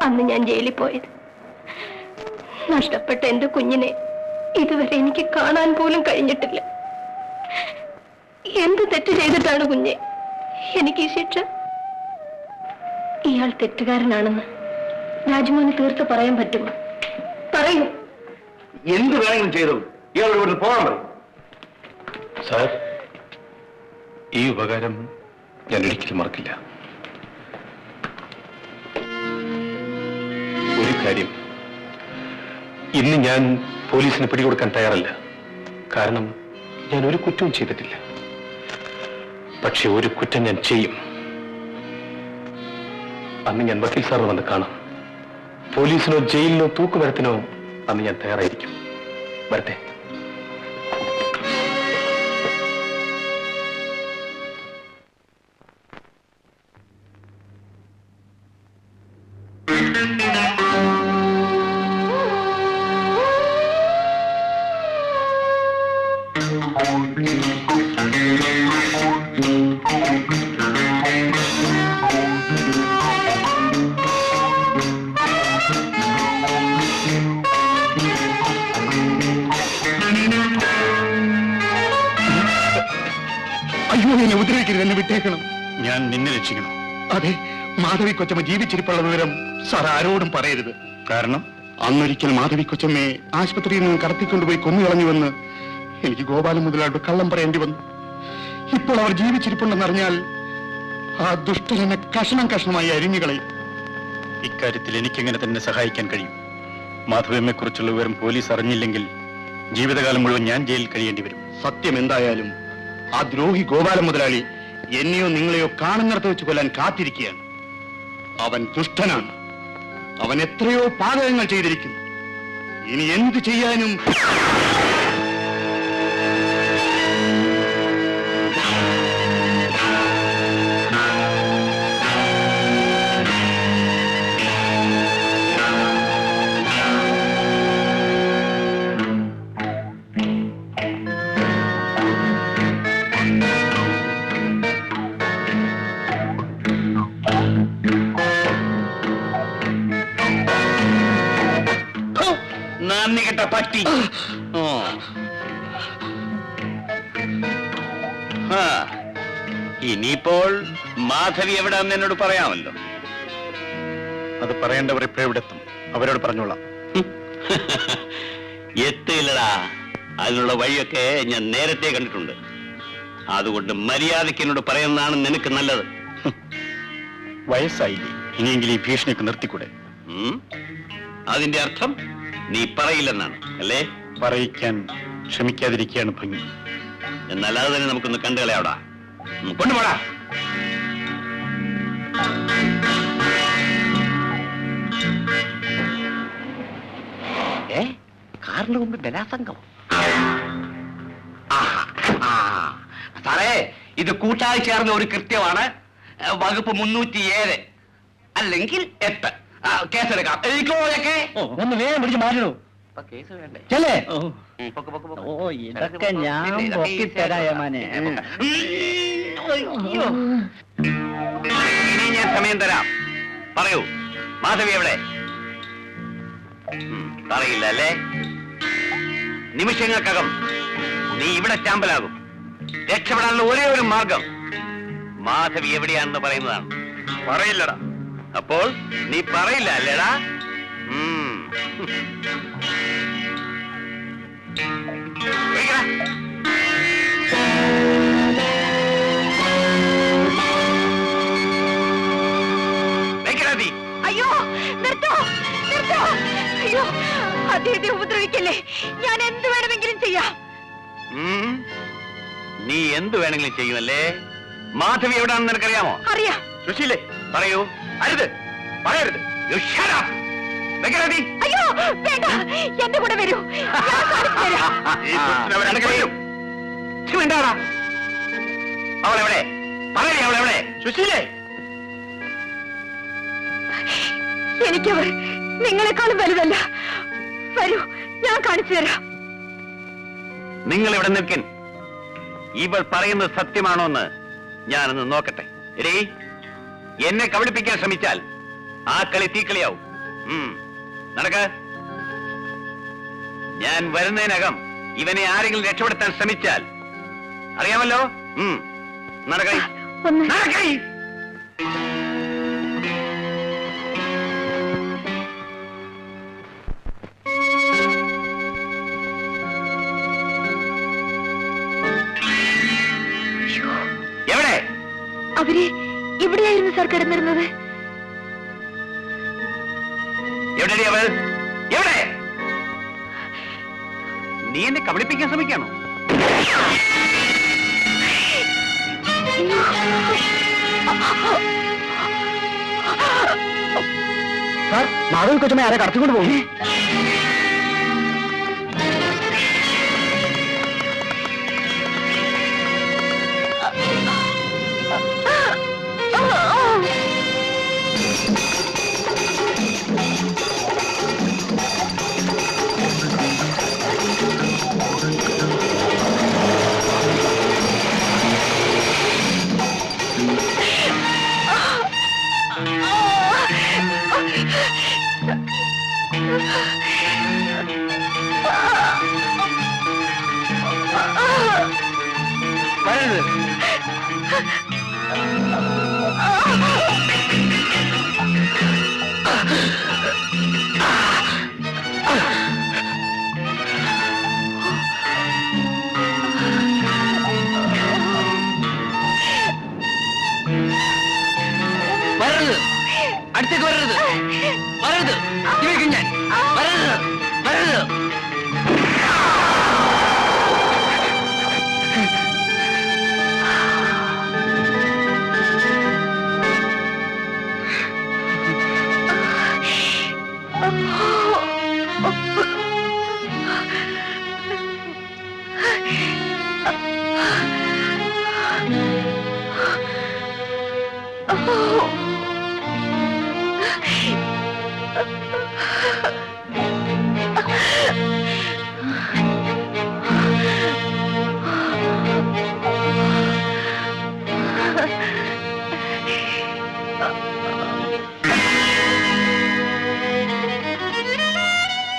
H: അന്ന് ഞാൻ ജയിലിൽ പോയത്. നഷ്ടപ്പെട്ട എന്റെ കുഞ്ഞിനെ ഇതുവരെ എനിക്ക് കാണാൻ പോലും കഴിഞ്ഞിട്ടില്ല. എന്ത് തെറ്റ് ചെയ്തിട്ടാണ് കുഞ്ഞെ എനിക്ക് ഈ ശിക്ഷ? ഇയാൾ തെറ്റുകാരനാണെന്ന് രാജ്മോഹന് തീർത്ത് പറയാൻ പറ്റുമോ? പറയൂ.
A: എന്ത് വേണമെങ്കിലും ചെയ്തു. ഇയാളോട് ഇവിടുന്ന് പോകാൻ പറയും.
C: സാർ, ഈ ഉപകാരം ഞാൻ ഒരിക്കലും മറക്കില്ല. ഒരു കാര്യം, ഇന്ന് ഞാൻ പോലീസിന് പിടികൊടുക്കാൻ തയ്യാറല്ല. കാരണം ഞാൻ ഒരു കുറ്റവും ചെയ്തിട്ടില്ല. പക്ഷെ ഒരു കുറ്റം ഞാൻ ചെയ്യും. അന്ന് ഞാൻ വക്കീൽ സാർ വന്ന് കാണാം. പോലീസിനോ ജയിലിനോ തൂക്കുമരത്തിനോ അന്ന് ഞാൻ തയ്യാറായിരിക്കും. വരട്ടെ.
B: അയ്യോ, എന്നെ ഉപദ്രവിക്കരുത്, എന്നെ വിട്ടേക്കണം. ഞാൻ നിന്നെ രക്ഷിക്കണം. അതെ, മാധവി കൊച്ചമ്മ ജീവിച്ചിരിപ്പുള്ള വിവരം സാർ ആരോടും പറയരുത്. കാരണം അന്നൊരിക്കൽ മാധവി കൊച്ചമ്മയെ ആശുപത്രിയിൽ നിന്ന് കടത്തിക്കൊണ്ടുപോയി കൊന്നുകളഞ്ഞുവെന്ന് എനിക്ക് ഗോപാലൻ മുതലായിട്ട് കള്ളം പറയേണ്ടി വന്നു. ഇപ്പോൾ അവർ ജീവിച്ചിരിപ്പുണ്ടെന്നറിഞ്ഞാൽ ആ ദുഷ്ടനെ കഷണം കഷണമായി അരിഞ്ഞുകളയും. ഇക്കാര്യത്തിൽ എനിക്കെങ്ങനെ തന്നെ സഹായിക്കാൻ കഴിയും. മാധവിയമ്മയെ കുറിച്ചുള്ള വിവരം പോലീസ് അറിഞ്ഞില്ലെങ്കിൽ ജീവിതകാലം മുഴുവൻ ഞാൻ ജയിലിൽ കഴിയേണ്ടി വരും. സത്യം എന്തായാലും ആ ദ്രോഹി ഗോപാലൻ മുതലാളി എന്നെയോ നിങ്ങളെയോ കാണുന്നിടത്ത് വെച്ച് കൊല്ലാൻ കാത്തിരിക്കുകയാണ്. അവൻ ദുഷ്ടനാണ്. അവൻ എത്രയോ പാതകങ്ങൾ ചെയ്തിരിക്കുന്നു. ഇനി എന്ത് ചെയ്യാനും
G: നന്ദി കെട്ട പട്ടി. ഇനിയിപ്പോൾ മാധവി എവിടാന്ന് എന്നോട് പറയാമല്ലോ.
B: അത് പറയേണ്ടവർ എപ്പോഴെവിടെത്തും, അവരോട് പറഞ്ഞോളാം.
G: എത്തില്ലടാ. അതിനുള്ള വഴിയൊക്കെ ഞാൻ നേരത്തെ കണ്ടിട്ടുണ്ട്. അതുകൊണ്ട് മര്യാദയ്ക്ക് എന്നോട് പറയുന്നതാണ് നിനക്ക് നല്ലത്.
B: വയസ്സായില്ലേ, ഇനിയെങ്കിലും ഈ ഭീഷണിയൊക്കെ നിർത്തിക്കൂടെ?
G: അതിന്റെ അർത്ഥം നീ പറയില്ലെന്നാണ് അല്ലേ?
B: പറയിക്കാൻ ശ്രമിക്കാതിരിക്കുകയാണ് ഭംഗി.
G: എന്നാൽ അത് തന്നെ നമുക്കൊന്ന് കണ്ടുകളയാവടാ. കൊണ്ടുപോടാ. കാറിന് മുമ്പ് ബലാസംഗം. സാറേ, ഇത് കൂട്ടായി ചേർന്ന ഒരു കൃത്യമാണ്. വകുപ്പ് 307 അല്ലെങ്കിൽ 8. കേസെടുക്കാം. എനിക്കോയൊക്കെ
A: ഒന്ന് വേഗം പിടിച്ച് മാറ്റണോ?
G: കേസ് വേണ്ടേ?
A: ചെല്ലേ.
G: ഓ,
A: ഇതൊക്കെ ഞാൻ പൊക്കിത്തരായമാനെ.
G: ഇനി ഞാൻ സമയം തരാം. പറയൂ, മാധവി എവിടെ? പറയില്ല അല്ലേ? നിമിഷങ്ങൾക്കകം നീ ഇവിടെ ചാമ്പലാകും. രക്ഷപ്പെടാനുള്ള ഒരേ ഒരു മാർഗം മാധവി എവിടെയാണെന്ന് പറയുന്നതാണ്. പറയില്ലടാ. അപ്പോൾ നീ പറയില്ല അല്ലേടാ?
H: അയ്യോ, നിർത്തോ, നിർത്തോ. അയ്യോ, അദ്ദേഹത്തെ ഉപദ്രവിക്കല്ലേ. ഞാൻ എന്ത് വേണമെങ്കിലും ചെയ്യാം.
G: നീ എന്ത് വേണമെങ്കിലും ചെയ്യുമല്ലേ? മാധവി എവിടാണെന്ന് നിനക്കറിയാമോ?
H: അറിയാം.
G: സുശീലേ, പറയൂ. അരുത്, പറയരുത്.
H: അയ്യോ, വേണ്ട, എന്റെ കൂടെ വരൂ.
G: അവളെവിടെ? പറയണേ, അവളെവിടെ?
A: സുശീലേ,
H: എനിക്കവർ നിങ്ങളെക്കാളും വലുതല്ല. വരൂ, ഞാൻ കാണിച്ചു തരാം.
G: നിങ്ങൾ ഇവിടെ നിൽക്കൻ. ഇവൾ പറയുന്നത് സത്യമാണോ എന്ന് ഞാനൊന്ന് നോക്കട്ടെ. എന്നെ കബളിപ്പിക്കാൻ ശ്രമിച്ചാൽ ആ കളി തീക്കളിയാവും. നടക്ക. ഞാൻ വരുന്നതിനകം ഇവനെ ആരെങ്കിലും രക്ഷപ്പെടുത്താൻ ശ്രമിച്ചാൽ അറിയാമല്ലോ. നടക്കൈ, നടക്കൈ.
H: അവര് ഇവിടെയായിരുന്നു സാർ കിടന്നിരുന്നത്.
G: എവിടെ അവൾ? എവിടെ? നീ എന്നെ കബളിപ്പിക്കാൻ ശ്രമിക്കാണോ?
A: സാർ, മാധവി കൊച്ചമ്മ ആരെ കടത്തിക്കൊണ്ട് പോകും? വരരുത്, അടുത്തേക്ക് വരരുത്, വരരുത്, ഞാൻ വരരുത്, വരരുത്.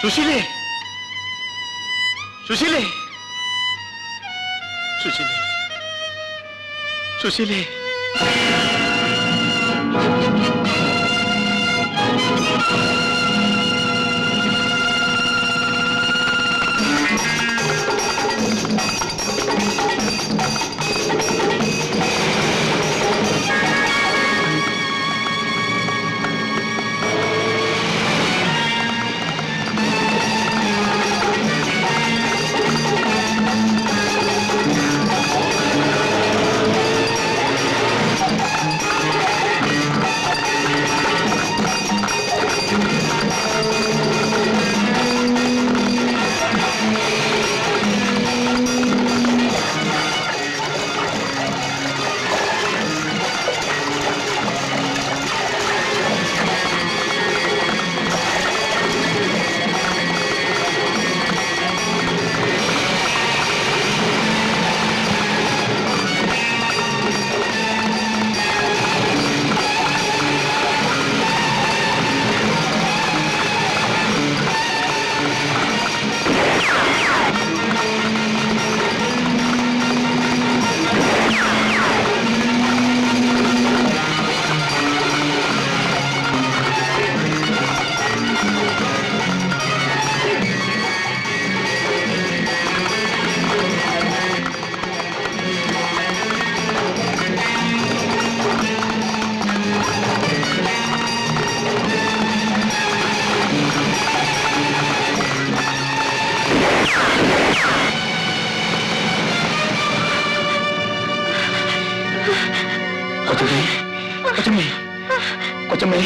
A: സുശീലേ, സുശീലേ, സുശീലേ, സുശീലേ. കൊച്ചമ്മേ, കൊച്ചമ്മേ, കൊച്ചമ്മേ,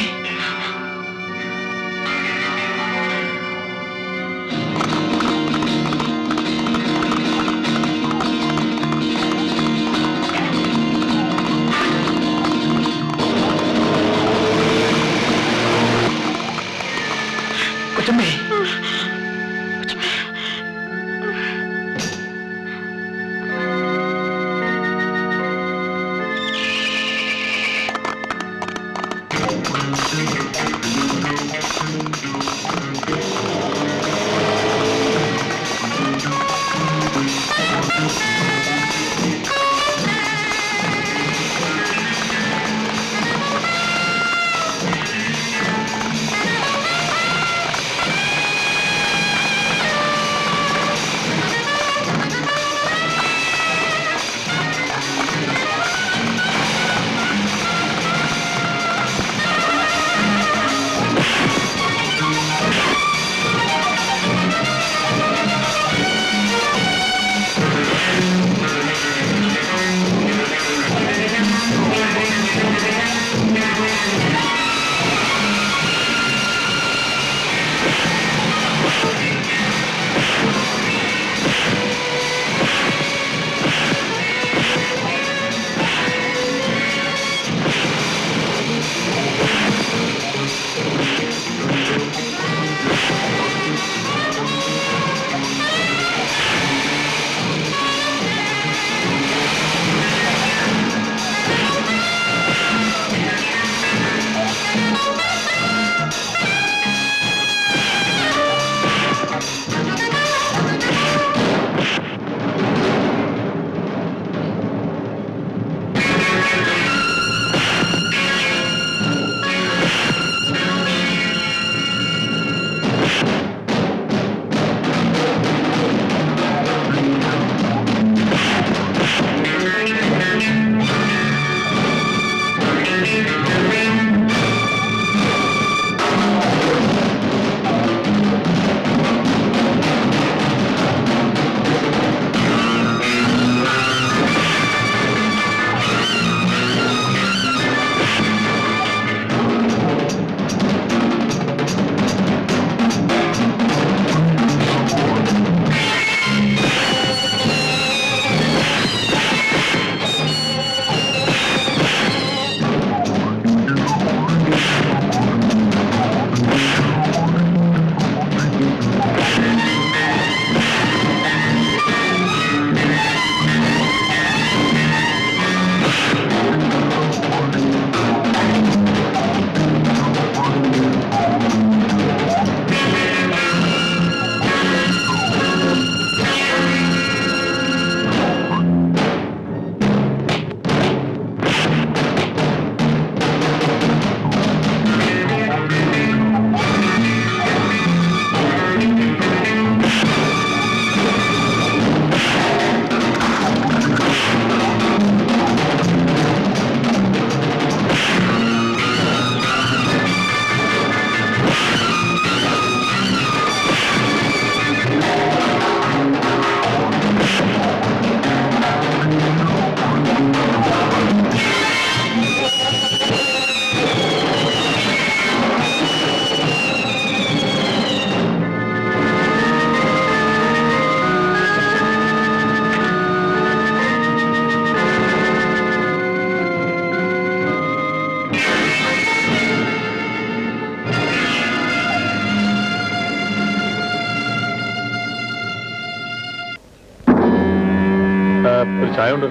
C: ചായ ഉണ്ട്.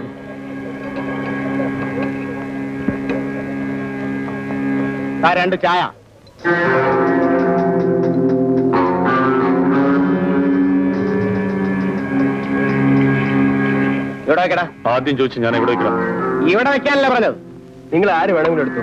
B: രണ്ട് ചായ. ഇവിടെ വെക്കടാ.
C: ആദ്യം ചോദിച്ചു ഞാൻ എവിടെ വെക്കണം.
B: ഇവിടെ വെക്കാനല്ല പറഞ്ഞത്. നിങ്ങൾ ആര് വേണമെങ്കിലും എടുത്തു.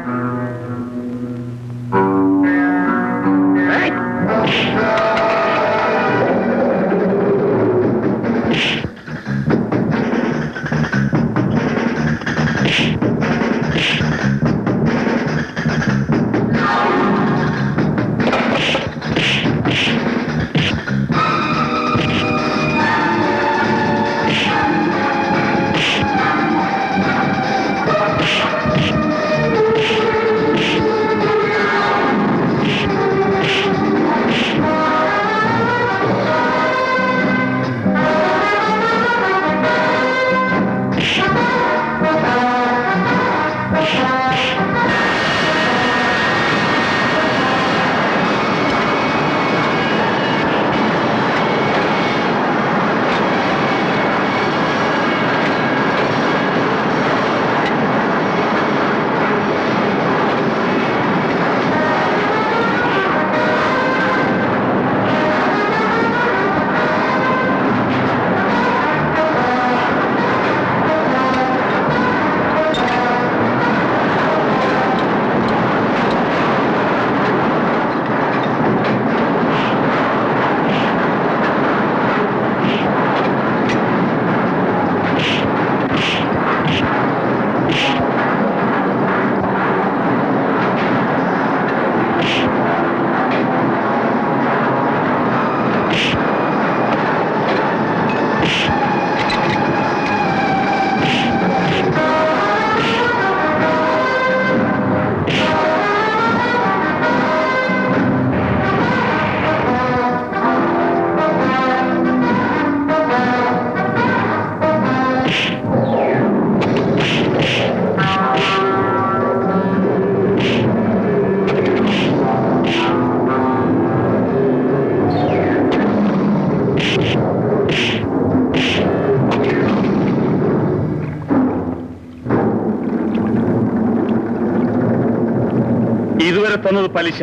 B: ഇതുവരെ തന്നത് പലിശ,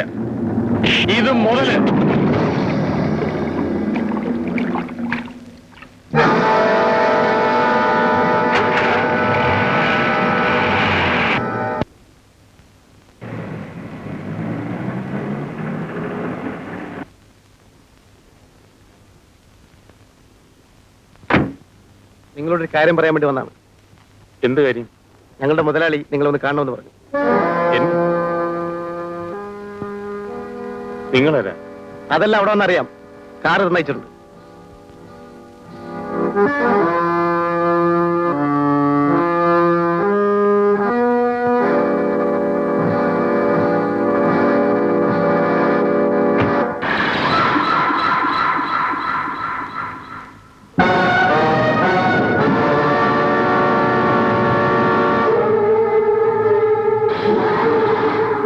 B: ഇത് മുതല്. നിങ്ങളോടൊരു കാര്യം പറയാൻ വേണ്ടി വന്നാണ്.
C: എന്ത് കാര്യം?
B: ഞങ്ങളുടെ മുതലാളി നിങ്ങളൊന്ന് കാണണമെന്ന് പറഞ്ഞു.
C: നിങ്ങളാരാ?
B: അതല്ല, അവിടെ വന്നറിയാം. കാർ നിർണയിച്ചിട്ടുണ്ട്.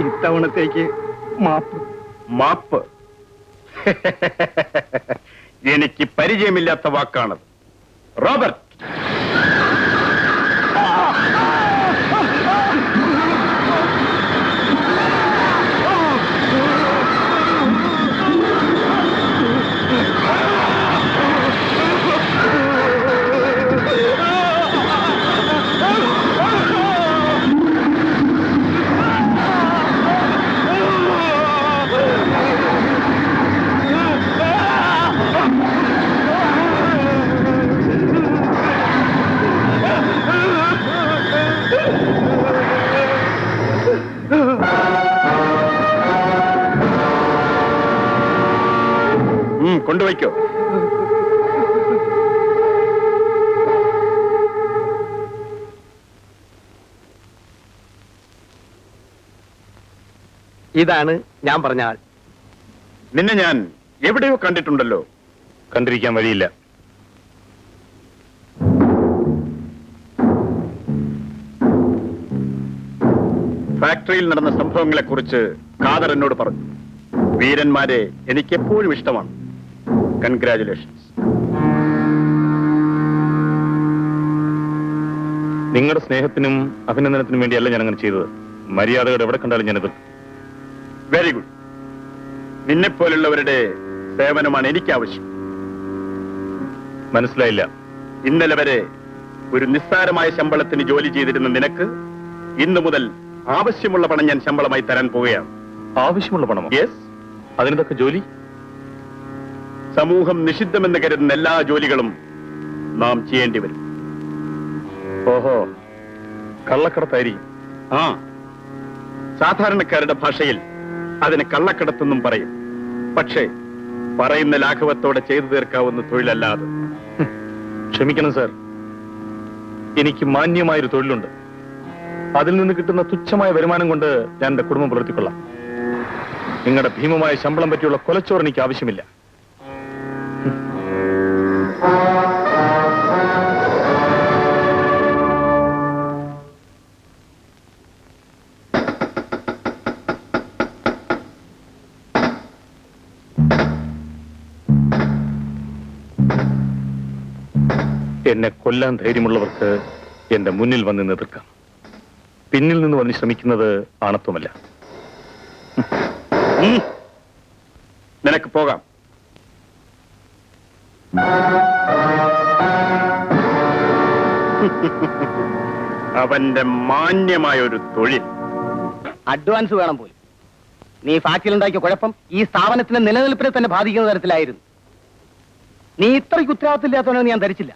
B: ഇത്തവണത്തേക്ക് മാപ്പ്.
I: മാപ്പ് എനിക്ക് പരിചയമില്ലാത്ത വാക്കാണത്. റോബർട്ട്, കൊണ്ടുവയ്ക്കോ.
B: ഇതാണ് ഞാൻ പറഞ്ഞ ആൾ.
I: നിന്നെ ഞാൻ എവിടെയോ കണ്ടിട്ടുണ്ടല്ലോ.
C: കണ്ടിരിക്കാൻ വഴിയില്ല.
I: ഫാക്ടറിയിൽ നടന്ന സംഭവങ്ങളെക്കുറിച്ച് ഖാദർ എന്നോട് പറഞ്ഞു. വീരന്മാരെ എനിക്കെപ്പോഴും ഇഷ്ടമാണ്. കൺഗ്രാറ്റുലേഷൻസ്.
B: നിങ്ങളുടെ സ്നേഹത്തിനും അഭിനന്ദനത്തിനും വേണ്ടിയല്ല ഞാൻ അങ്ങനെ ചെയ്തത്. മര്യാദകൾ എവിടെ കണ്ടാലും ഞാൻ എതിർക്കും.
I: Very good. നിന്നെപ്പോലുള്ളവരുടെ സേവനമാണ് എനിക്ക് ആവശ്യം.
B: മനസ്സിലായില്ല.
I: ഇന്നലെ വരെ ഒരു നിസ്സാരമായ ശമ്പളത്തിന് ജോലി ചെയ്തിരുന്ന നിനക്ക് ഇന്നു മുതൽ ആവശ്യമുള്ള പണം ഞാൻ ശമ്പളമായി തരാൻ പോവുകയാണ്.
B: ആവശ്യമുള്ള പണമോ?
I: യെസ്.
B: അതിനൊക്കെ ജോലി?
I: സമൂഹം നിഷിദ്ധമെന്ന് കരുതുന്ന എല്ലാ ജോലികളും നാം ചെയ്യേണ്ടി വരും.
B: ഓഹോ, കള്ളക്കടത്തായിരിക്കും.
I: ആ, സാധാരണക്കാരുടെ ഭാഷയിൽ അതിന് കള്ളക്കടത്തെന്നും പറയും. പക്ഷേ പറയുന്ന ലാഘവത്തോടെ ചെയ്തു തീർക്കാവുന്ന തൊഴിലല്ലാതെ.
B: ക്ഷമിക്കണം സാർ, എനിക്ക് മാന്യമായൊരു തൊഴിലുണ്ട്. അതിൽ നിന്ന് കിട്ടുന്ന തുച്ഛമായ വരുമാനം കൊണ്ട് ഞാൻ എന്റെ കുടുംബം പുലർത്തിക്കൊള്ളാം. നിങ്ങളുടെ ഭീമമായ ശമ്പളം പറ്റിയുള്ള കൊലച്ചോറ് എനിക്ക് ആവശ്യമില്ല. എന്നെ കൊല്ലാൻ ധൈര്യമുള്ളവർക്ക് എന്റെ മുന്നിൽ വന്ന് എതിർക്കാം. പിന്നിൽ നിന്ന് വന്ന് ശ്രമിക്കുന്നത് ആണത്വമല്ല.
I: നിനക്ക് പോകാം. അവന്റെ മാന്യമായ ഒരു തൊഴിൽ.
A: അഡ്വാൻസ് വേണം പോലും. നീ ഫാക്ടറിയിലുണ്ടാക്കിയ കുഴപ്പം ഈ സ്ഥാപനത്തിന്റെ നിലനിൽപ്പിനെ തന്നെ ബാധിക്കുന്ന തരത്തിലായിരുന്നു. നീ ഇത്രയ്ക്ക് ഉത്തരവാദിത്തമില്ലാത്തവനെന്ന് ഞാൻ ധരിച്ചില്ല.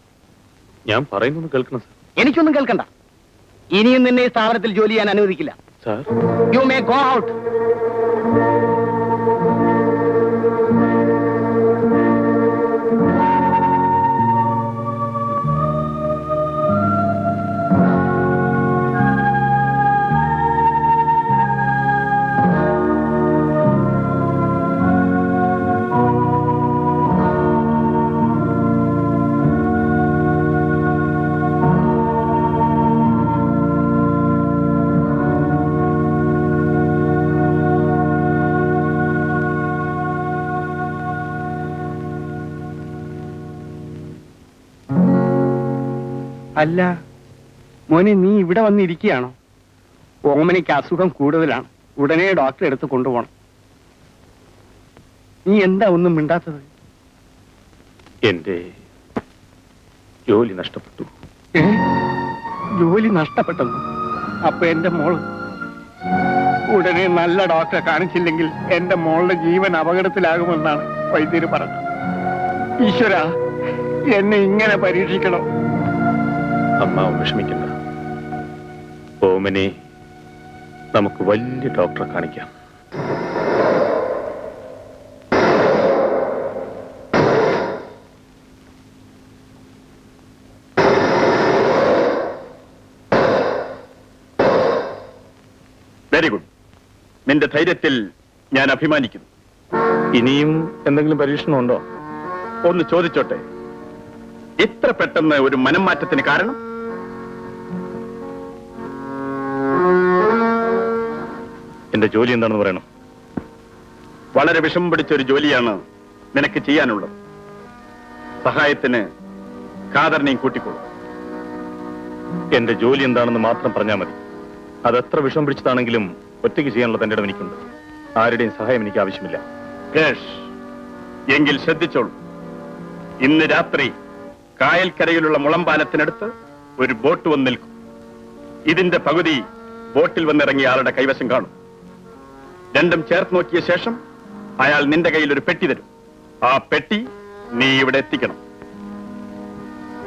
B: ഞാൻ പറയുന്നത് കേൾക്കണം സാർ.
A: എനിക്കൊന്നും കേൾക്കണ്ട. ഇനിയും നിന്നെ ഈ സ്ഥാപനത്തിൽ ജോലി ചെയ്യാൻ അനുവദിക്കില്ല.
B: Sir,
A: you may go out.
J: അല്ല മോനെ, നീ ഇവിടെ വന്നിരിക്കുകയാണോ? ഓമനയ്ക്ക് അസുഖം കൂടുതലാണ്. ഉടനെ ഡോക്ടറെ അടുത്ത് കൊണ്ടുപോകണം. നീ എന്താ ഒന്നും മിണ്ടാത്തത്?
B: എന്റെ ജോലി നഷ്ടപ്പെട്ടു.
J: ജോലി നഷ്ടപ്പെട്ടെന്നു? അപ്പൊ എന്റെ മോള് ഉടനെ നല്ല ഡോക്ടറെ കാണിച്ചില്ലെങ്കിൽ എന്റെ മോളുടെ ജീവൻ അപകടത്തിലാകുമെന്നാണ് വൈദ്യര് പറഞ്ഞത്. ഈശ്വര, എന്നെ ഇങ്ങനെ പരീക്ഷിക്കണോ?
B: അമ്മ വിഷമിക്കണ്ട. ഓമനെ നമുക്ക് വലിയ ഡോക്ടറെ കാണിക്കാം.
I: Very good. നിന്റെ ധൈര്യത്തിൽ ഞാൻ അഭിമാനിക്കുന്നു.
B: ഇനിയും എന്തെങ്കിലും പരീക്ഷണം ഉണ്ടോ?
I: ഒന്ന് ചോദിച്ചോട്ടെ, ഇത്ര പെട്ടെന്ന് ഒരു മനംമാറ്റത്തിന് കാരണം?
B: എന്റെ ജോലി എന്താണെന്ന് പറയണം.
I: വളരെ വിഷമം പിടിച്ച ഒരു ജോലിയാണ് നിനക്ക് ചെയ്യാനുള്ളത്. സഹായത്തിന് ഖാദറിനെയും കൂട്ടിക്കൊള്ളു.
B: എന്റെ ജോലി എന്താണെന്ന് മാത്രം പറഞ്ഞാൽ മതി. അതെത്ര വിഷം പിടിച്ചതാണെങ്കിലും ഒറ്റയ്ക്ക് ചെയ്യാനുള്ള തന്റെ ഇടം എനിക്കുണ്ട്. ആരുടെയും സഹായം എനിക്ക് ആവശ്യമില്ല.
I: കേഷ്, എങ്കിൽ ശ്രദ്ധിച്ചോളൂ. ഇന്ന് രാത്രി കായൽക്കരയിലുള്ള മുളമ്പാലത്തിനടുത്ത് ഒരു ബോട്ട് വന്ന് നിൽക്കും. ഇതിന്റെ പകുതി ബോട്ടിൽ വന്നിറങ്ങിയ ആളുടെ കൈവശം കാണും. രണ്ടും ചേർത്ത് നോക്കിയ ശേഷം അയാൾ നിന്റെ കയ്യിൽ ഒരു പെട്ടി തരും. ആ പെട്ടി നീ ഇവിടെ എത്തിക്കണം.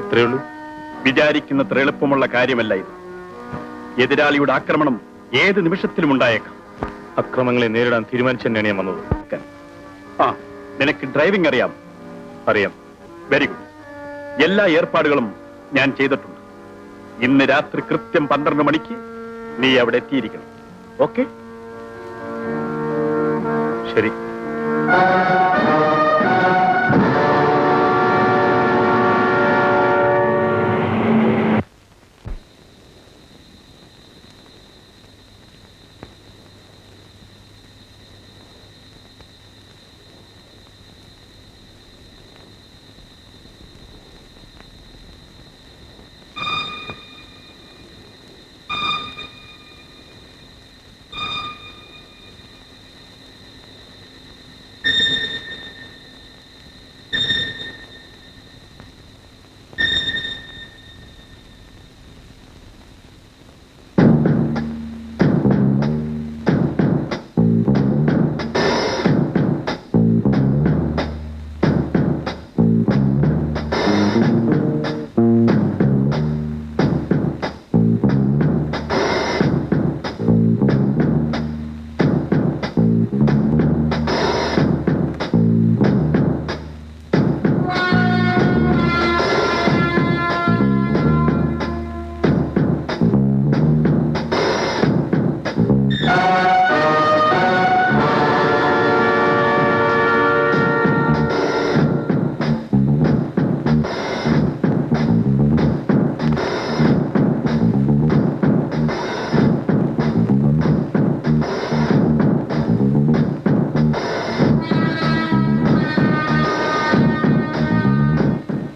B: ഇത്രയേ ഉള്ളൂ?
I: വിചാരിക്കുന്നത്ര എളുപ്പമുള്ള കാര്യമല്ല ഇത്. എതിരാളിയുടെ ആക്രമണം ഏത് നിമിഷത്തിലും ഉണ്ടായേക്കാം.
B: അക്രമങ്ങളെ നേരിടാൻ തീരുമാനിച്ചു തന്നെയാണ് ഞാൻ വന്നത്.
I: ആ, നിനക്ക് ഡ്രൈവിംഗ് അറിയാം?
B: അറിയാം.
I: Very good. എല്ലാ ഏർപ്പാടുകളും ഞാൻ ചെയ്തിട്ടുണ്ട്. ഇന്ന് രാത്രി കൃത്യം 12 മണിക്ക് നീ അവിടെ എത്തിയിരിക്കണം. ഓക്കെ?
B: ശരി.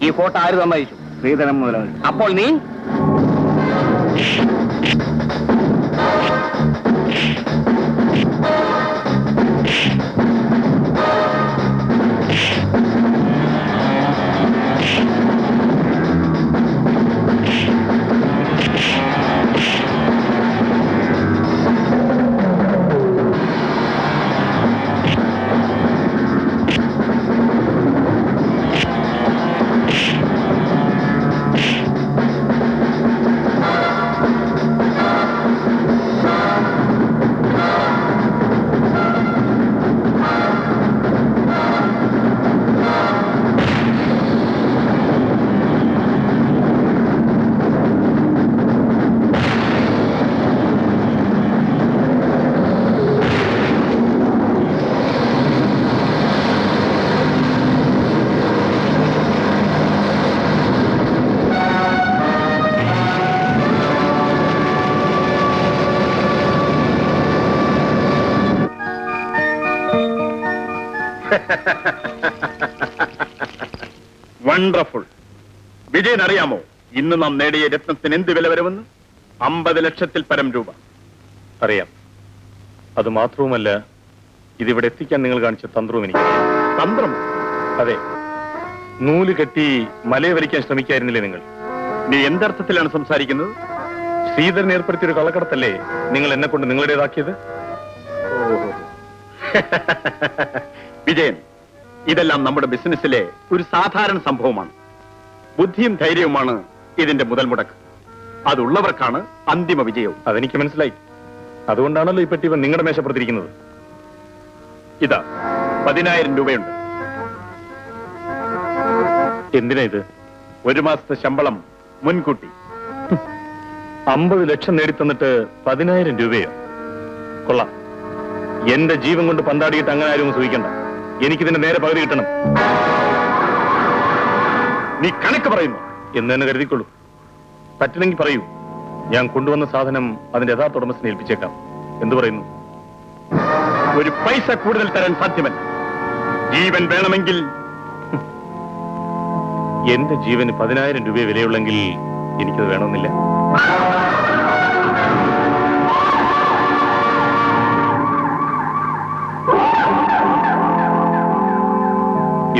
A: ഈ ഫോട്ടോ ആര് സമ്മതിച്ചു?
J: ശ്രീധരൻ മുതലാളി.
A: അപ്പോൾ നീ
I: വണ്ടർഫുൾ. വിജയൻ അറിയാമോ ഇന്ന് നാം നേടിയ രത്നത്തിന് എന്ത് വില വരുമെന്ന്? 50 ലക്ഷത്തിൽ പരം രൂപ.
C: അറിയാം. അത് മാത്രവുമല്ല, ഇതിവിടെ എത്തിക്കാൻ നിങ്ങൾ കാണിച്ച തന്ത്രവും എനിക്ക്.
I: തന്ത്രം?
C: അതെ, നൂല് കെട്ടി മലയെ വലിക്കാൻ ശ്രമിക്കായിരുന്നില്ലേ നിങ്ങൾ?
I: നീ എന്തർത്ഥത്തിലാണ് സംസാരിക്കുന്നത്?
C: ശ്രീധരൻ ഏർപ്പെടുത്തിയ ഒരു കള്ളക്കടത്തല്ലേ നിങ്ങൾ എന്നെ കൊണ്ട് നിങ്ങളുടേതാക്കിയത്?
I: വിജയൻ, ഇതെല്ലാം നമ്മുടെ ബിസിനസ്സിലെ ഒരു സാധാരണ സംഭവമാണ്. ബുദ്ധിയും ധൈര്യവുമാണ് ഇതിന്റെ മുതൽ മുടക്ക്. അതുള്ളവർക്കാണ് അന്തിമ വിജയവും.
C: അതെനിക്ക് മനസ്സിലായി. അതുകൊണ്ടാണല്ലോ ഈ പെട്ടി നിങ്ങളുടെ മേശപ്പുറത്തിരിക്കുന്നത്.
I: ഇതാ 10,000 രൂപയുണ്ട്.
C: എന്തിനാ ഇത്?
I: ഒരു മാസത്തെ ശമ്പളം മുൻകൂട്ടി.
C: 50 ലക്ഷം നേടിത്തന്നിട്ട് 10,000 രൂപയോ? കൊള്ളാം. എന്റെ ജീവൻ കൊണ്ട് പന്താടിയിട്ട് അങ്ങനെ ആരും സൂഹിക്കണ്ട. എനിക്കിതിന്റെ നേരെ പകുതി കിട്ടണം.
I: നീ കണക്ക് പറയുന്നു
C: എന്ന് തന്നെ കരുതിക്കൊള്ളൂ. പറ്റില്ലെങ്കിൽ പറയൂ. ഞാൻ കൊണ്ടുവന്ന സാധനം അതിന്റെ യഥാർത്ഥ ഉടമസ്ഥനെ ഏൽപ്പിച്ചേക്കാം. എന്തു പറയുന്നു?
I: ഒരു പൈസ കൂടുതൽ തരാൻ സാധ്യമല്ല. ജീവൻ വേണമെങ്കിൽ
C: എന്റെ ജീവന് 10,000 രൂപ വിലയുള്ളെങ്കിൽ എനിക്കത് വേണമെന്നില്ല.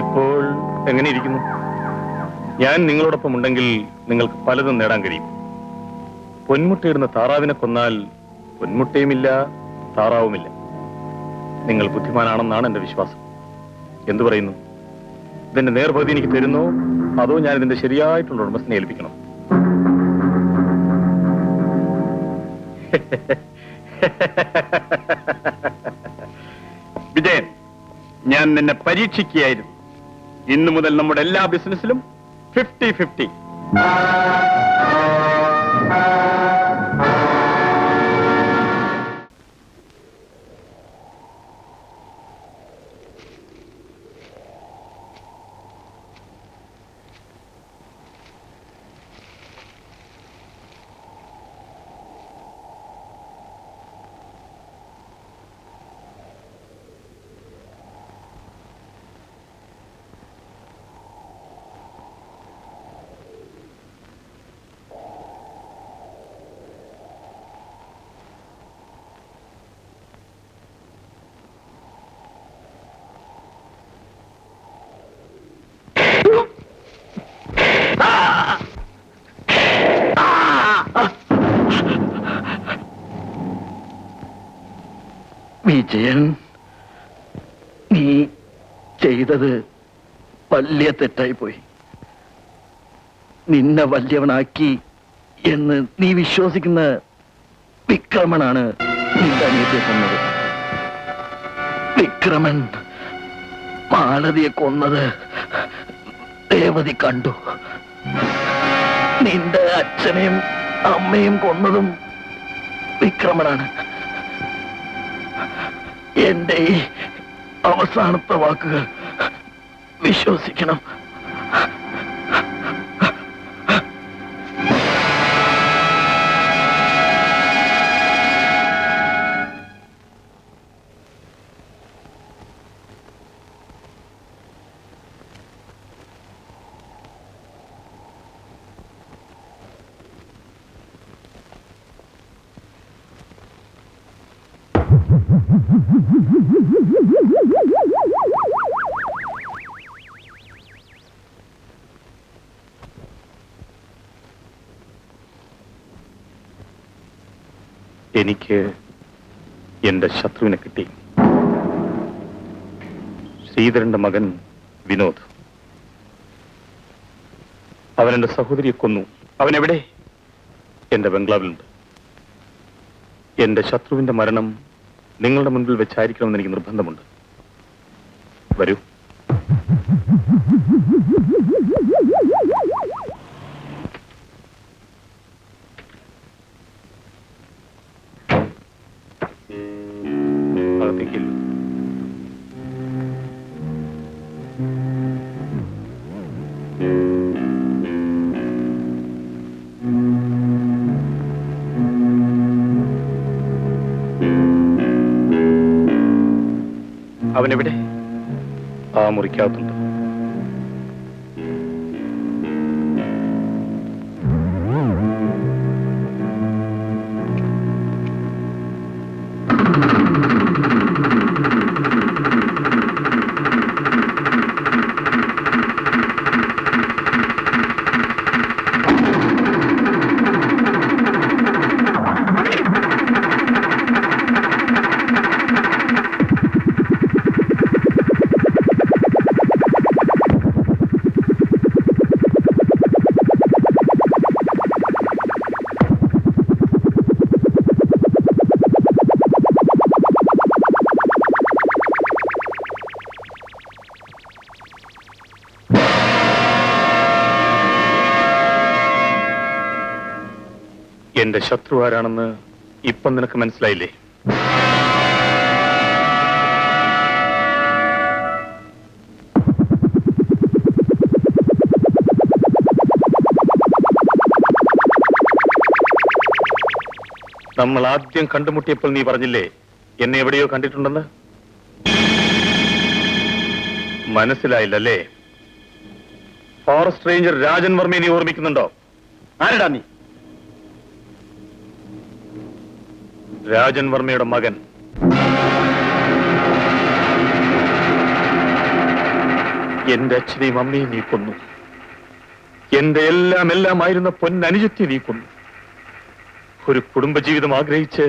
C: ഇപ്പോൾ എങ്ങനെ ഇരിക്കുന്നു? ഞാൻ നിങ്ങളോടൊപ്പം ഉണ്ടെങ്കിൽ നിങ്ങൾക്ക് പലതും നേടാൻ കഴിയും. പൊന്മുട്ടയിടുന്ന താറാവിനെ കൊന്നാൽ പൊന്മുട്ടയുമില്ല, താറാവുമില്ല. നിങ്ങൾ ബുദ്ധിമാനാണെന്നാണ് എന്റെ വിശ്വാസം. എന്തു പറയുന്നു? ഇതിന്റെ നേർപകുതി എനിക്ക് തരുന്നോ, അതോ ഞാൻ ഇതിന്റെ ശരിയായിട്ടുള്ള ഉടമസ്ഥനെ ഏൽപ്പിക്കണം?
I: വിജയൻ, ഞാൻ നിന്നെ പരീക്ഷിക്കുകയായിരുന്നു. ഇന്നു മുതൽ നമ്മുടെ എല്ലാ ബിസിനസ്സിലും 50-50.
J: വിജയൻ, നീ ചെയ്തത് വലിയ തെറ്റായിപ്പോയി. നിന്നെ വലിയവനാക്കി എന്ന് നീ വിശ്വസിക്കുന്ന വിക്രമനാണ് നിന്റെ അനിയത്തെ കൊന്നത്. വിക്രമൻ മാലതിയെ കൊന്നത് രേവതി കണ്ടു. നിന്റെ അച്ഛനെയും അമ്മയും കൊന്നതും വിക്രമനാണ്. എന്റെ ഈ അവസാനത്തെ വാക്കുകൾ വിശ്വസിക്കണം.
C: എനിക്ക് എന്റെ ശത്രുവിനെ കിട്ടി. ശ്രീധരന്റെ മകൻ വിനോദ്. അവൻ എന്റെ സഹോദരിയെ കൊന്നു. അവൻ എവിടെ? എന്റെ ബംഗ്ലാവിലുണ്ട്. എന്റെ ശത്രുവിന്റെ മരണം നിങ്ങളുടെ മുൻപിൽ വെച്ചായിരിക്കണമെന്ന് എനിക്ക് നിർബന്ധമുണ്ട്. വരൂ. അകത്തേക്കില്ല. അവനെവിടെ? ആ മുറിക്കകത്തുണ്ട്. എന്റെ ശത്രു ആരാണെന്ന് ഇപ്പം നിനക്ക് മനസ്സിലായില്ലേ? നമ്മൾ ആദ്യം കണ്ടുമുട്ടിയപ്പോൾ നീ പറഞ്ഞില്ലേ എന്നെ എവിടെയോ കണ്ടിട്ടുണ്ടെന്ന്? മനസ്സിലായില്ലല്ലേ? ഫോറസ്റ്റ് റേഞ്ചർ രാജൻ വർമ്മയെ നീ ഓർമ്മിക്കുന്നുണ്ടോ?
A: ആരടാ നീ?
C: രാജൻ വർമ്മയുടെ മകൻ. എന്റെ അച്ഛനെയും അമ്മയും നീ കൊന്നു. എന്റെ എല്ലാമായിരുന്ന പൊന്നനുജത്തെ നീ കൊന്നു. ഒരു കുടുംബജീവിതം ആഗ്രഹിച്ച്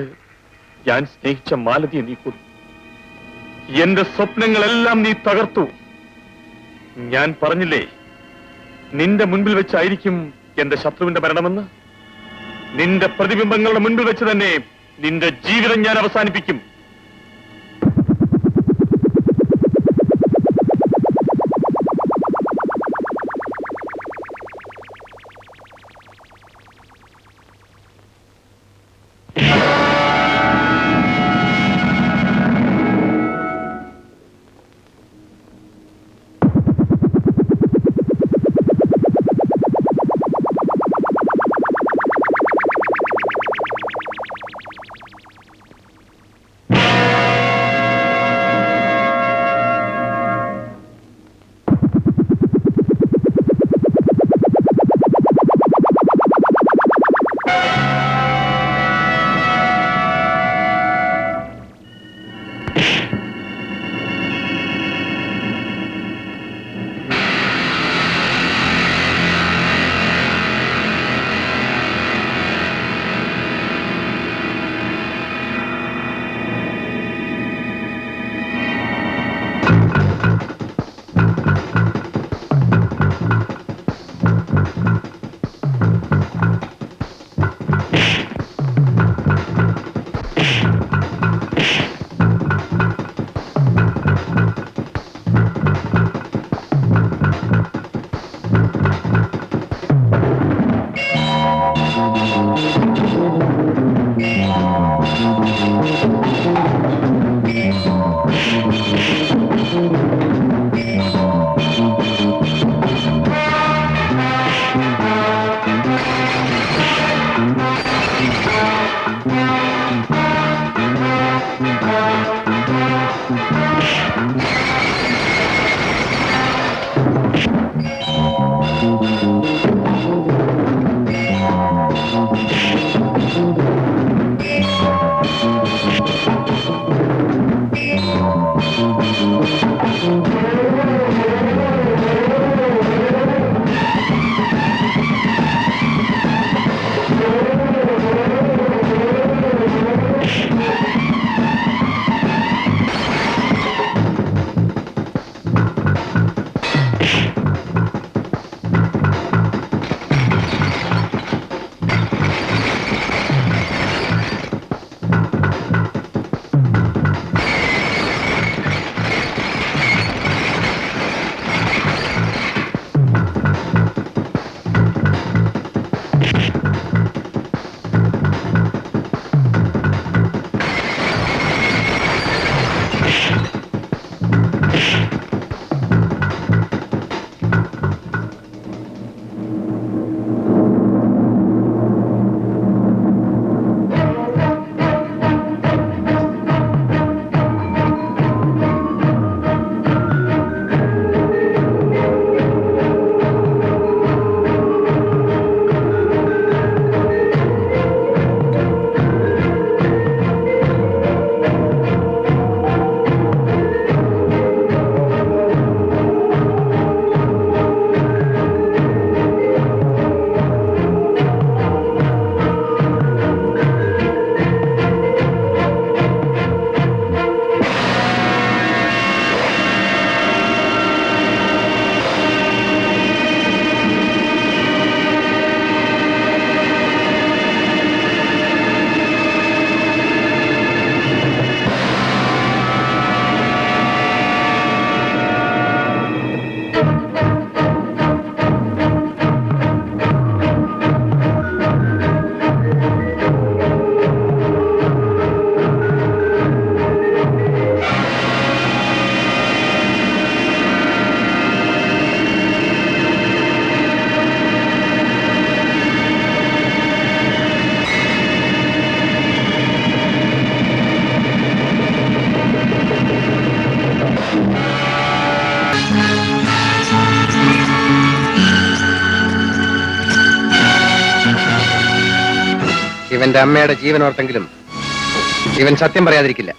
C: ഞാൻ സ്നേഹിച്ച മാലതിയെ നീ കൊന്നു. എന്റെ സ്വപ്നങ്ങളെല്ലാം നീ തകർത്തു. ഞാൻ പറഞ്ഞില്ലേ നിന്റെ മുൻപിൽ വെച്ചായിരിക്കും എന്റെ ശത്രുവിന്റെ മരണമെന്ന്? നിന്റെ പ്രതിബിംബങ്ങളുടെ മുൻപിൽ വെച്ച് തന്നെ നിന്റെ ജീവിതം ഞാൻ അവസാനിപ്പിക്കും.
A: എന്റെ അമ്മയുടെ ജീവനോർത്തെങ്കിലും ഇവൻ സത്യം പറയാതിരിക്കില്ല.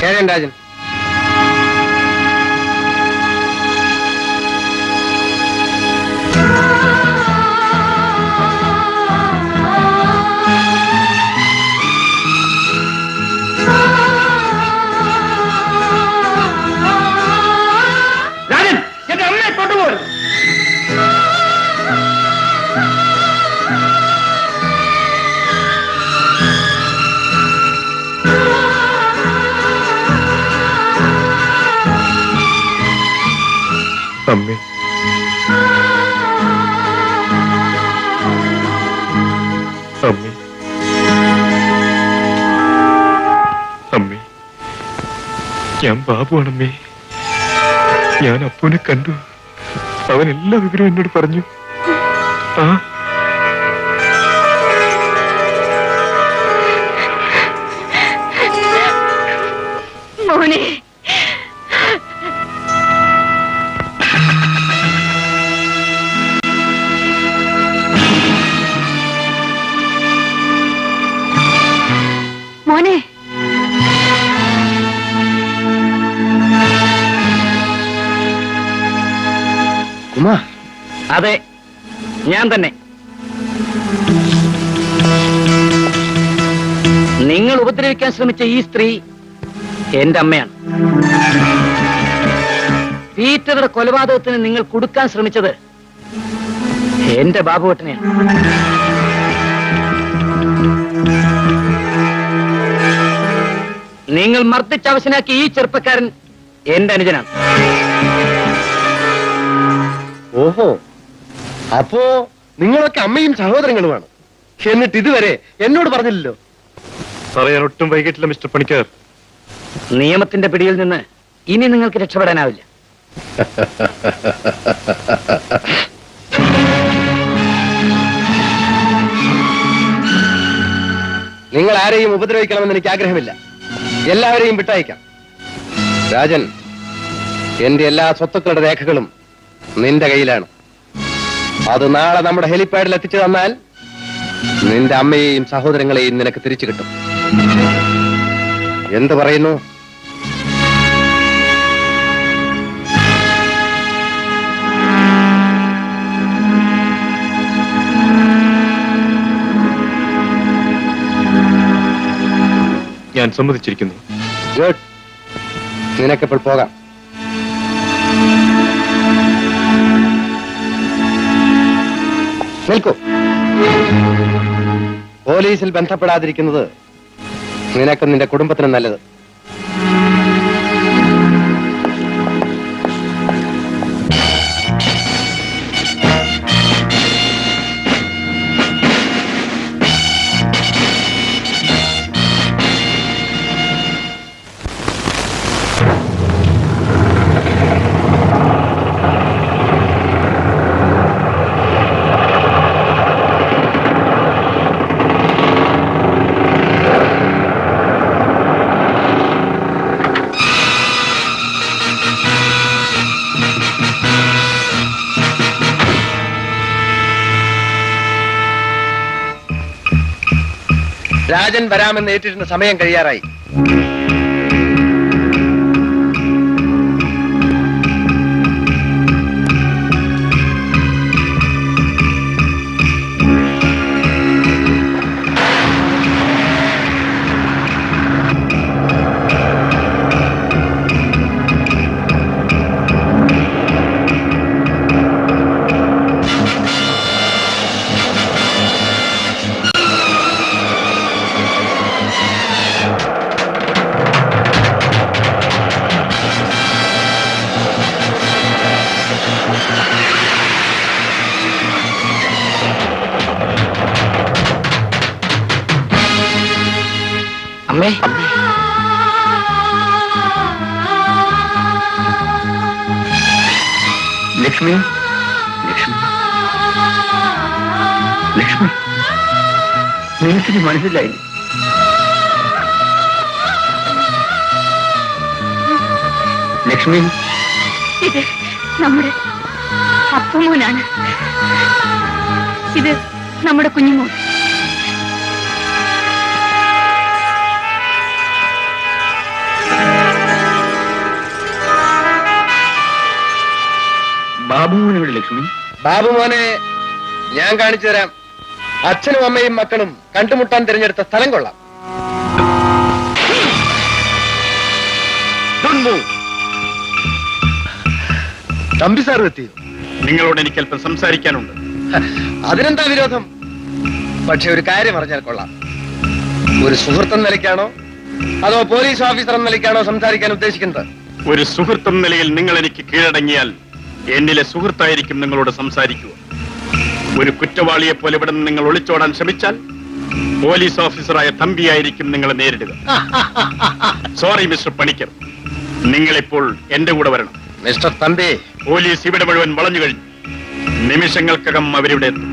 A: കേഴൻ രാജൻ,
J: രാജൻ, എന്റെ അമ്മയെ കൊണ്ടുപോകും.
I: അമ്മേ, അമ്മേ, അമ്മേ, ഞാൻ ബാബുവാണമ്മേ. ഞാൻ അപ്പുവിനെ കണ്ടു. അവൻ എല്ലാ വിവരവും എന്നോട് പറഞ്ഞു. ആ
D: മോനെ, മോനെ,
A: കുമാർ. അതെ, ഞാൻ തന്നെ. നിങ്ങൾ ഉപദ്രവിക്കാൻ ശ്രമിച്ച ഈ സ്ത്രീ എന്റെ അമ്മയാണ്. പീറ്ററുടെ കൊലപാതകത്തിന് നിങ്ങൾ കൊടുക്കാൻ ശ്രമിച്ചത് എന്റെ ബാബുവേട്ടനെയാണ്. നിങ്ങൾ മർദ്ദിച്ചവശനാക്കി ഈ ചെറുപ്പക്കാരൻ എന്റെ അനുജനാണ്.
J: ഓഹോ, അപ്പോ നിങ്ങളൊക്കെ അമ്മയും സഹോദരങ്ങളുമാണ്. എന്നിട്ട് ഇതുവരെ എന്നോട് പറഞ്ഞില്ലല്ലോ.
I: പറയാൻ ഒട്ടും വൈകിട്ടില്ല മിസ്റ്റർ പണിക്കർ.
A: നിയമത്തിന്റെ പിടിയിൽ നിന്ന് ഇനി നിങ്ങൾക്ക് രക്ഷപ്പെടാനാവില്ല. നിങ്ങൾ ആരെയും ഉപദ്രവിക്കണമെന്ന് എനിക്ക് ആഗ്രഹമില്ല. എല്ലാവരെയും വിട്ടയക്കാം. രാജൻ, എന്റെ എല്ലാ സ്വത്തുക്കളുടെ രേഖകളും നിന്റെ കയ്യിലാണ്. അത് നാളെ നമ്മുടെ ഹെലിപ്പാഡിൽ എത്തിച്ചു തന്നാൽ നിന്റെ അമ്മയെയും സഹോദരങ്ങളെയും നിനക്ക് തിരിച്ചു കിട്ടും. എന്ത് പറയുന്നു?
I: ഞാൻ സമ്മതിച്ചിരിക്കുന്നു.
A: ഗുഡ്. നിനക്കിപ്പോൾ പോകാം. നിൽക്കൂ. പോലീസിൽ ബന്ധപ്പെടാതിരിക്കുന്നത് നിനക്കും നിന്റെ കുടുംബത്തിനും നല്ലത്. രാജൻ വരാമെന്ന് ഏറ്റിരുന്ന സമയം കഴിയാറായി. അമ്മേ,
J: ലക്ഷ്മി, ലക്ഷ്മി, ലക്ഷ്മി, നിനക്കിനി മനസ്സിലായില്ലേ? ലക്ഷ്മി,
D: ഇത് നമ്മുടെ അപ്പുമോനാണ്. ഇത് നമ്മുടെ കുഞ്ഞുമോൻ.
E: ബാബുവിനോട് ലക്ഷ്മി.
A: ബാബു മോനെ ഞാൻ കാണിച്ചു തരാം. അച്ഛനും അമ്മയും മക്കളും കണ്ടുമുട്ടാൻ തിരഞ്ഞെടുത്ത സ്ഥലം കൊള്ളാം. തമ്പി സാർ എത്തിയോ?
I: നിങ്ങളോട് എനിക്ക് അല്പം സംസാരിക്കാനുണ്ട്.
A: അതിനെന്താ വിരോധം? പക്ഷെ ഒരു കാര്യം അറിഞ്ഞാൽ കൊള്ളാം. ഒരു സുഹൃത്തെന്ന നിലയ്ക്കാണോ അതോ പോലീസ് ഓഫീസർ എന്ന നിലയ്ക്കാണോ സംസാരിക്കാൻ ഉദ്ദേശിക്കുന്നത്?
I: ഒരു സുഹൃത്തെന്ന നിലയിൽ നിങ്ങൾ എനിക്ക് കീഴടങ്ങിയാൽ എന്നിലെ സുഹൃത്തായിരിക്കും നിങ്ങളോട് സംസാരിക്കുക. ഒരു കുറ്റവാളിയെ പോലെ ഇവിടെ നിന്ന് നിങ്ങൾ ഒളിച്ചോടാൻ ശ്രമിച്ചാൽ പോലീസ് ഓഫീസറായ തമ്പിയായിരിക്കും നിങ്ങളെ നേരിടുക. സോറി മിസ്റ്റർ പണിക്കർ, നിങ്ങളിപ്പോൾ എന്റെ കൂടെ വരണം.
A: മിസ്റ്റർ തമ്പി,
I: പോലീസ് ഇവിടെ മുഴുവൻ വളഞ്ഞു കഴിഞ്ഞു. നിമിഷങ്ങൾക്കകം അവരിവിടെ എത്തും.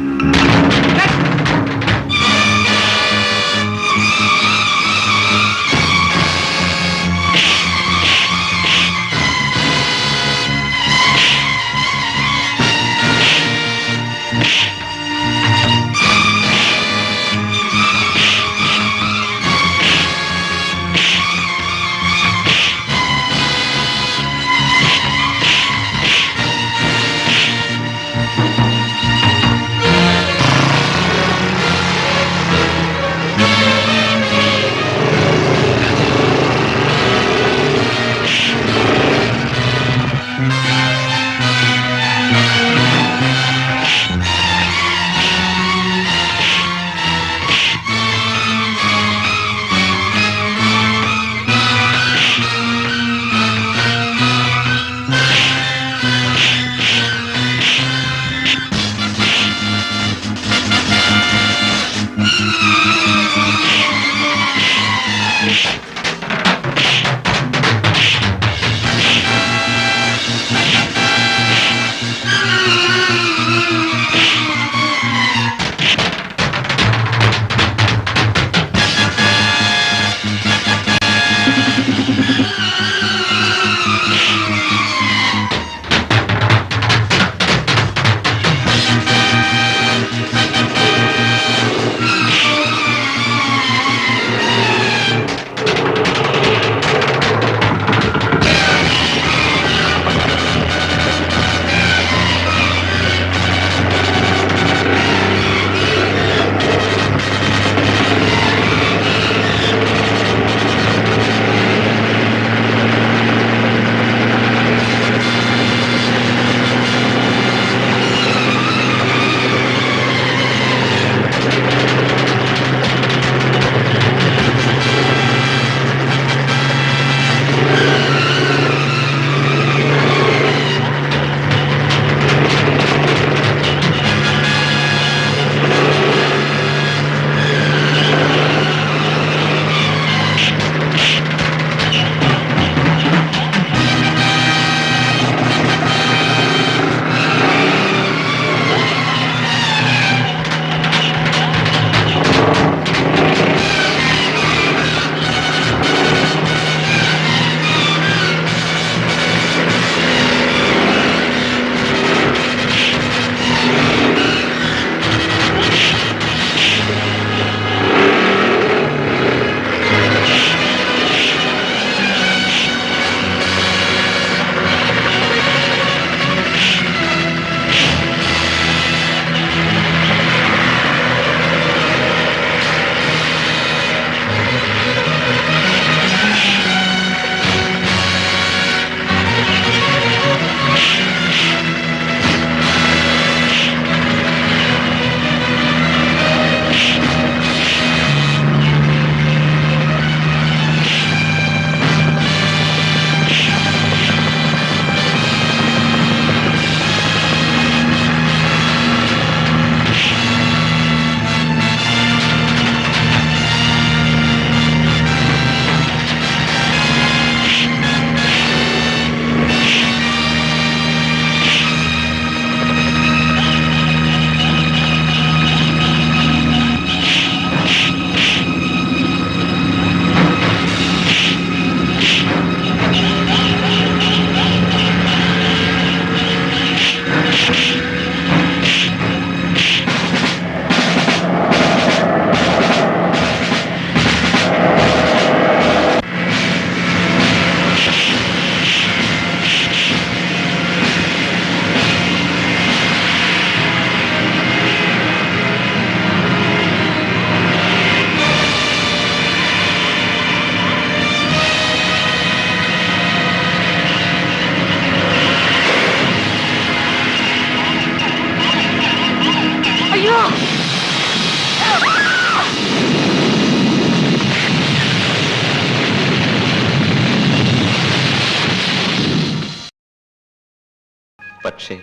K: പക്ഷേ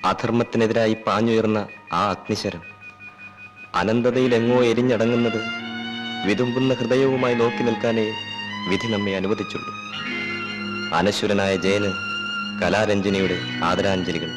K: അധർമ്മത്തിനെതിരായി പാഞ്ഞുയർന്ന ആ അഗ്നിശരം അനന്തതയിൽ എങ്ങോ എരിഞ്ഞടങ്ങുന്നത് വിതുമ്പുന്ന ഹൃദയവുമായി നോക്കി നിൽക്കാനേ വിധി നമ്മെ അനുവദിച്ചുള്ളൂ. അനശ്വരനായ ജയന് കലാരഞ്ജനിയുടെ ആദരാഞ്ജലികൾ.